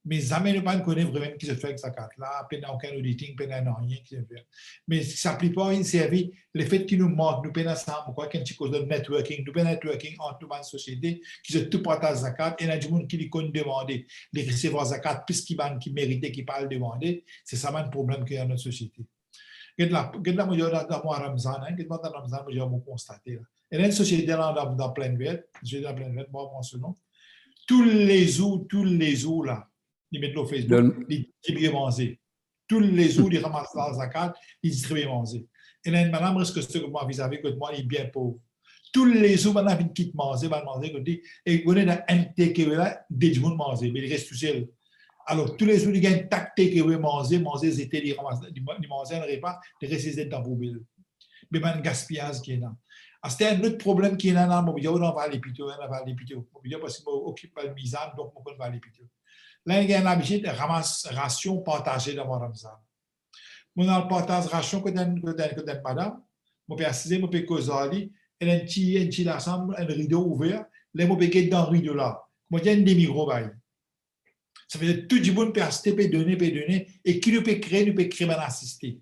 Mais jamais ne pas connaître vraiment qui se fait avec sa carte là, peine aucun auditing, peine rien qui se fait. Mais ça ne pas une service, le fait qu'il nous manque, nous peine ensemble, pourquoi qu'il y a une cause de networking, nous peine networking entre toute une société qui se tout partage zakat, et il y a du monde qui lui connaît demander, les recevoir zakat, puisqu'il méritait, qui parle demander, c'est ça le problème qu'il y a dans notre société. Qu'est-ce que là, moi, dans Ramzan, qu'est-ce que dans Ramzan, moi, j'ai constaté là. Il y a une société là, dans pleine ville, je vais dans pleine ville, moi, ce nom, tous les jours là, ils mettent le Facebook, ils distribuent manger. Tous les jours, ils ramassent la zakat, ils distribuent manger. Et là, madame, est-ce que c'est que moi, vis-à-vis que moi, il est bien pauvre. Tous les jours, madame, il quitte manger, va manger, et on est dans un takeaway là, des gens manger, mais il reste tout seul. Alors, tous les jours, il y a un takeaway manger, c'était les ramasser, ils mangent un repas, ils restent dans la poubelle. Mais il y a un gaspillage qui est là. C'était un autre problème qui est là dans le mobilier, on va à l'épiteux, parce qu'il m'occupe pas le misane, donc on va à l'épiteux. Là, il y a une habitude de ramasser ration partagée dans mon Ramzan. Moi, dans le partage ration que donne madame, je peux assister, je peux causer, et un petit ensemble, un rideau ouvert, là, je peux get dans le rideau là. Moi, il y a un demi-gros bail. Ça veut dire que tout le monde peut assister, peut donner, et qui peut créer un assisté.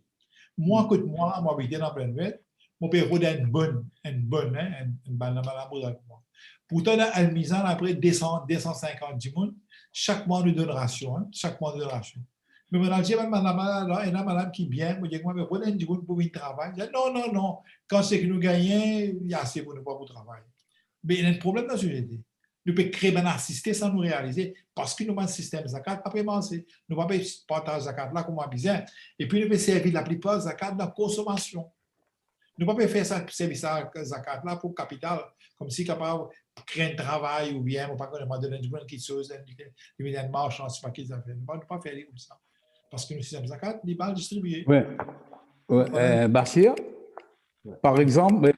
Moi, quand moi, j'habite dans plein de je peux faire une bonne, madame. Pourtant, dans le misant, après 250 du monde, chaque mois nous donne ration. Mais maintenant, j'ai madame qui vient, me dit, mais vous avez du monde pour venir travailler. Non. Quand c'est que nous gagnons, il y a assez pour nous pour travailler. Mais il y a un problème dans la société. Nous pouvons créer un assisté sans nous réaliser parce que nous avons un système zakat, après manger. Nous ne pouvons pas partager zakat là comme on a besoin. Et puis nous pouvons servir la plupart de zakat dans la consommation. Nous ne pouvons pas faire ça, servir ça zakat là pour capital, comme si capable de créer un travail ou bien, on ne peut pas donner quelque chose, une marche, je ne sais pas qu'ils ont fait. Nous ne pouvons pas faire comme ça. Parce que le système zakat, il est mal distribué. Oui. Bachir, par exemple,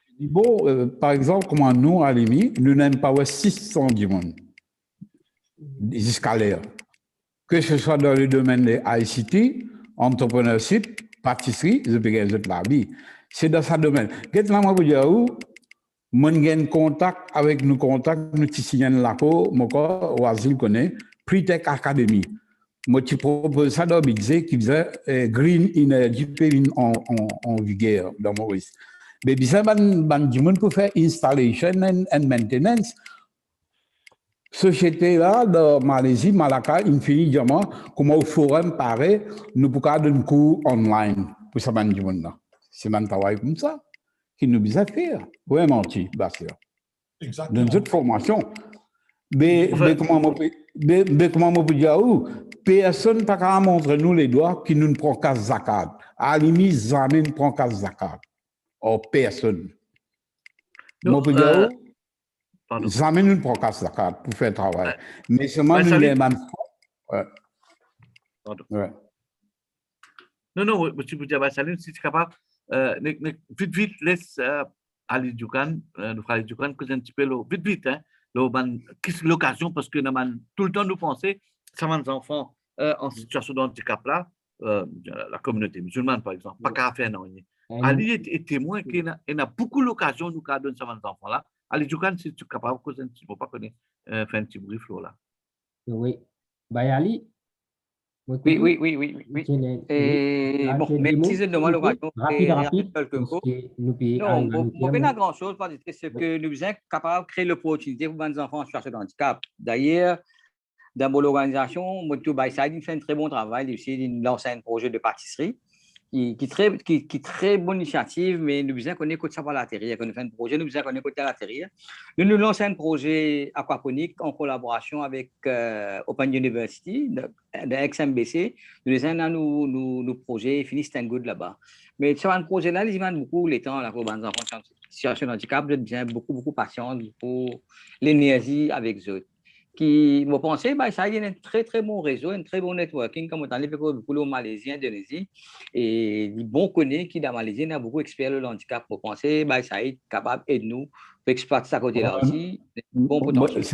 comment nous, à l'IMI, nous n'aimons pas 600 du monde, des escalaires. Que ce soit dans le domaine de ICT, entrepreneurship, pâtisserie, c'est dans ce domaine. Qu'est-ce que je veux dire? Mon gain contact avec nous signons l'ACO, mon corps, Oasil connaît, Pretech Academy. Moi, tu proposes ça dans le budget qui faisait Green Energy en vigueur dans Maurice. Mais ça, man, pour faire installation and maintenance. Société là, dans Malaisie, Malacca, Infini Diamant, comment au forum paraît, nous pouvons donner un cours online pour ça, man, c'est un travail comme ça qui nous besoin faire. Oui, menti, Bastien. Exactement. Dans cette formation. Mais comment on peut dire, personne ne peut montrer nous les doigts qui nous ne prend qu'à zakat. À la limite, jamais ne prend qu'à zakat. Or, personne. On peut dire, jamais nous ne prend qu'à zakat pour faire le travail. Mais seulement nous les mêmes. Non, monsieur Boudjaba Salim, si tu es capable, vite, laisse Ali Djoukan, nous frères Ali Djoukan, cause un petit peu, vite, hein, l'occasion, parce que tout le temps nous penser, ça va des enfants en situation de handicap là, la communauté musulmane par exemple, pas qu'à faire non. Ali est témoin qu'il y a beaucoup l'occasion nous donner ça des enfants là. Ali Djoukan, si tu es capable, cause un petit peu, pas connaître, faire un petit brief là. Oui. Ali. Oui. Et bon, mais si je demande l'occasion, rapide, quelques mots. Non, on fait pas grand-chose parce que c'est que nous sommes capables de créer l'opportunité pour les enfants en situation de handicap. D'ailleurs, dans mon organisation, Moto Bayside fait un très bon travail. Ici, il lance un projet de pâtisserie qui très bonne initiative, mais nous besoin qu'on écoute ça par l'atterrir, qu'on fait un projet, nous besoin qu'on écoute à l'atterrir. Nous lançons un projet aquaponique en collaboration avec Open University de XMBC. Nous avons nos projets Finish and Good là-bas. Mais sur un projet là, ils demandent beaucoup les temps, là, pour les enfants en situation de handicap, de bien beaucoup patient, beaucoup l'énergie avec eux. Qui, vous pensez, ça y a un très bon réseau, un très bon networking, comme on a dit, pour les Malaisiens, Indonésie, et les bons connaissent qui, dans la Malaisie, ont beaucoup d'experts le handicap. Vous pensez, ça est capable d'aider nous, pour exploiter ça côté-là aussi, bon potentiel.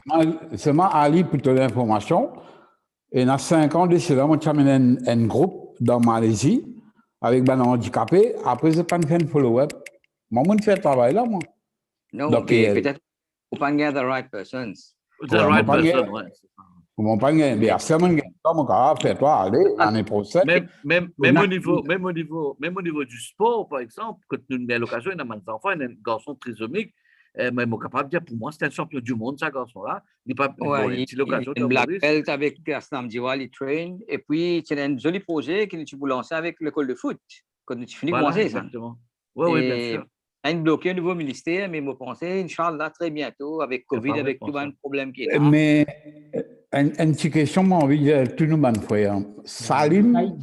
C'est moi, Ali, pour te l'information. Et dans 5 ans de cela, moi, j'ai amené un groupe dans Malaisie, avec des handicapés. Après, je n'ai pas fait un follow-up. Moi, je fais le travail là, moi. Non, mais peut-être qu'on pas get the right persons. The right person, ouais. Comment pas gagner? Bien, c'est mon gars, comme ça, fais-toi aller l'année prochaine. Même au niveau du sport, par exemple, quand nous avons l'occasion, il y a des enfants, il y a un garçon trisomique, mais je suis capable de dire, pour moi, c'est un champion du monde, ce garçon-là. Il n'a pas l'occasion de black belt avec Aslam Diwali train, et puis c'est un joli projet que tu peux lancer avec l'école de foot, quand tu finis de commencer ça. Exactement. Oui, bien sûr. Un bloqué au niveau ministère, mais je pense, Inch'Allah, très bientôt, avec Covid, avec tout le problème qui est là. Mais une petite question, j'ai envie de dire, tout le monde, frère. Salim,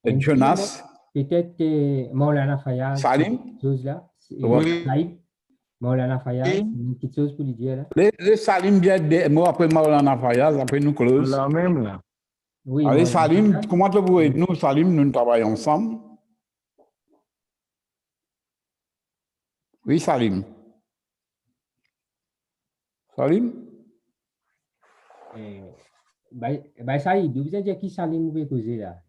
Jonas. Peut-être Maulana Fayaz. Salim. Oui. Maulana Fayaz, une petite chose pour lui dire là. Le Salim, moi après Maulana Fayaz, après nous close. La même là. Oui. Allez, Salim, comment tu veux aider nous, Salim, nous travaillons ensemble. Oui, Salim. Salim? Ça y est, vous avez dit qui Salim vous causer là?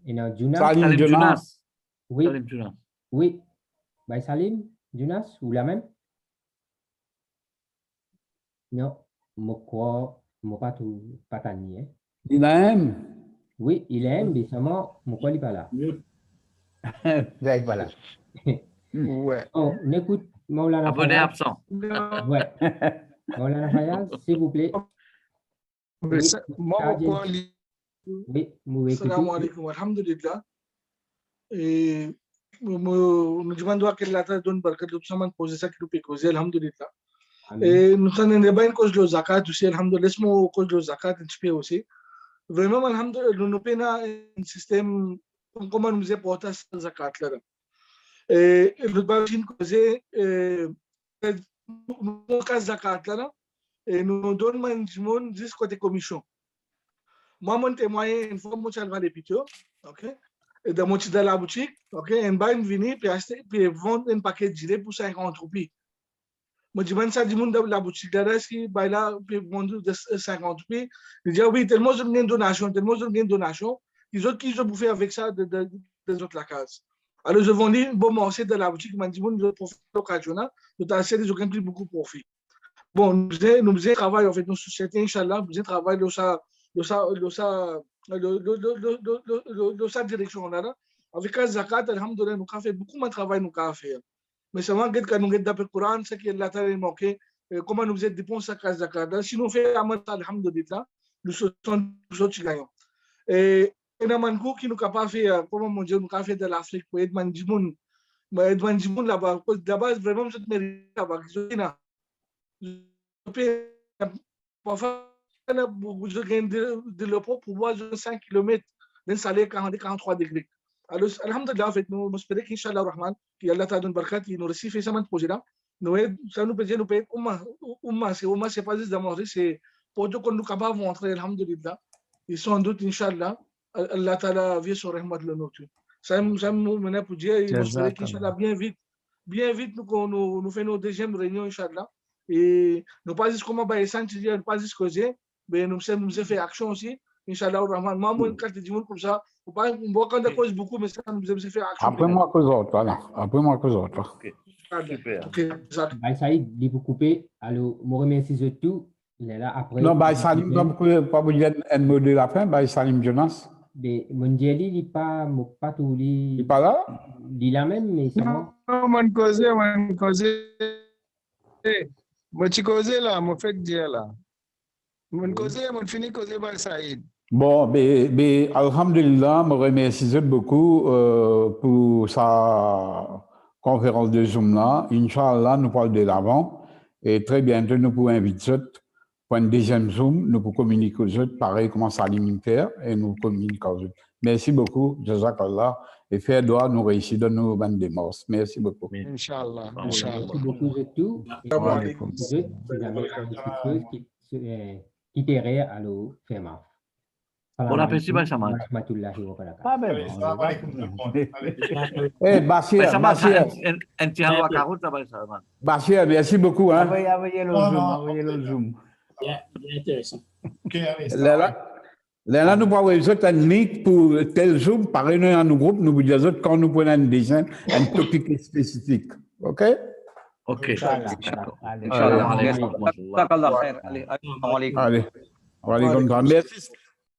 Salim Jonas. Oui. Salim Jonas. Oui. Salim Jonas, ou la même? Non, je crois, je ne pas tanné. Il aime? Oui, il aime, mais seulement, je crois qu'il n'est pas là. Voilà. Ouais. On écoute Maulana Fayaz. Abonné absent. Ouais. Maulana Fayaz, s'il vous plaît. Oui, Assalamu alaikum, alhamdulillah. Et nous demandons à quel Allah donne barkat de tout ça, poser ça qui nous peut causer, alhamdulillah. Et nous sommes en cause de zakat aussi, alhamdulillah. Laisse-moi cause de zakat un petit peu aussi. Vraiment, alhamdulillah, nous avons un système, comment nous apporter cette zakat là. Et le bagage causé, nous avons zakat là. Et nous donnons management jusqu'à côté commission. Moi, mon témoin, une fois, moi, je vais aller pito, ok? Et dans mon dans la boutique, ok? Un bain vini, puis acheter, puis vendre un paquet de gilets pour 50 roupies. Moi, je demande ça du monde dans la boutique, là, qui bail là, puis vendre 50 roupies. Il dit, oui, tellement je me une donation, les autres qui ont bouffé avec ça des autres la case. Alors, je vendis un bon marché dans la boutique, je me dis, nous avons profité de l'occasion, nous avons acheté des gens qui ont beaucoup profit. Bon, nous travaillons avec nos sociétés, Inch'Allah, nous travaillons dans sa direction là. Avec la zakat, alhamdoulilah, nous avons fait beaucoup de travail, nous avons fait. Mais c'est vrai que nous avons d'après le Coran, ce qui est là, comment nous avons dépensé la zakat. Si nous faisons amal, alhamdoulilah, nous sommes gagnants. Et il y a un coup qui nous a fait, comment mon Dieu, nous avons fait de l'Afrique pour aider les gens là-bas. Là-bas, vraiment, je mérite là-bas. Parfois, je gagne de l'eau pour voir 5 km d'un salaire 43 degrés. Alors, alhamdulillah, avec nous, nous espérons qu'Inch'Allah Rahman, qu'Allah t'a donné barkat, il nous réussit ça maintenant projet là. Ça nous peut Oumma, c'est pas juste d'amanger, c'est pour tout qu'on nous capable de montrer, alhamdulillah. Et sans doute, Inch'Allah, Allah t'a vu sur Rahmat le nôtre. Ça nous mène pour dire, nous espérons qu'Inch'Allah, bien vite, nous faisons nos deuxième réunion, Inch'Allah. Et nous pas juste comment bah sentir, pas juste causer, mais nous avons fait action aussi. Inch'Allah Rahman, moi quand tu dis comme ça, on pas on voit quand on cause beaucoup, mais ça nous avons fait action. Après moi que autres, voilà. Après moi que autres. Super. Ok, Saïd, il faut couper. Alors, je remercie de tout. Il est là après. Non, Salim, pas vous dire un mot de la fin, Salim Jonas. Mon Dieli, il n'est pas tout. Il n'est pas là? Il est là même, mais c'est bon. Non, mon cause. Moi, tu causes là, mon fait dire là. Mon cause, mon fini causer par Saïd. Bon, alhamdulillah, je remercie beaucoup pour sa conférence de Zoom là. Inch'Allah, nous parlons de l'avant. Et très bientôt, nous pouvons inviter pour un deuxième Zoom, nous pouvons communiquer aux autres, pareil comment ça alimentaire, et nous communiquons aux autres. Merci beaucoup, Jazakallah. Et faire droit, nous réussir dans nos bandes de morts. Merci beaucoup. Inch'Allah. Merci Inch'Allah. beaucoup de tout. Et Assalamu pour alaikum. vous autres, si jamais il y a des petites choses qui t'aideraient à le faire mal. Bon appétit, Baye Samad. Rahmatullahi wa barakatuh. Pas même. Allez, salam alaikum tout le monde. Allez. Eh, Baye Samad, Bachir, un petit halwa carotte, là, Baye Samad. Bachir, merci beaucoup. Hein. Envoyez le Non, Zoom, non, envoyez le Zoom. Bien intéressant. Ok, allez, salam alaikum. Là, nous pouvons les autres en link pour tel Zoom, pareil, nous, dans nos groupes, nous vous disons quand nous prenons un dessin, un topic spécifique. OK? Ok. Inch'Allah. D'accord. Allez. Inch'Allah. Salam alaikum wa rahmatullah. Jazakallah khair. Allez, assalamu alaikum. Allez. Wa alaikum salam. Merci.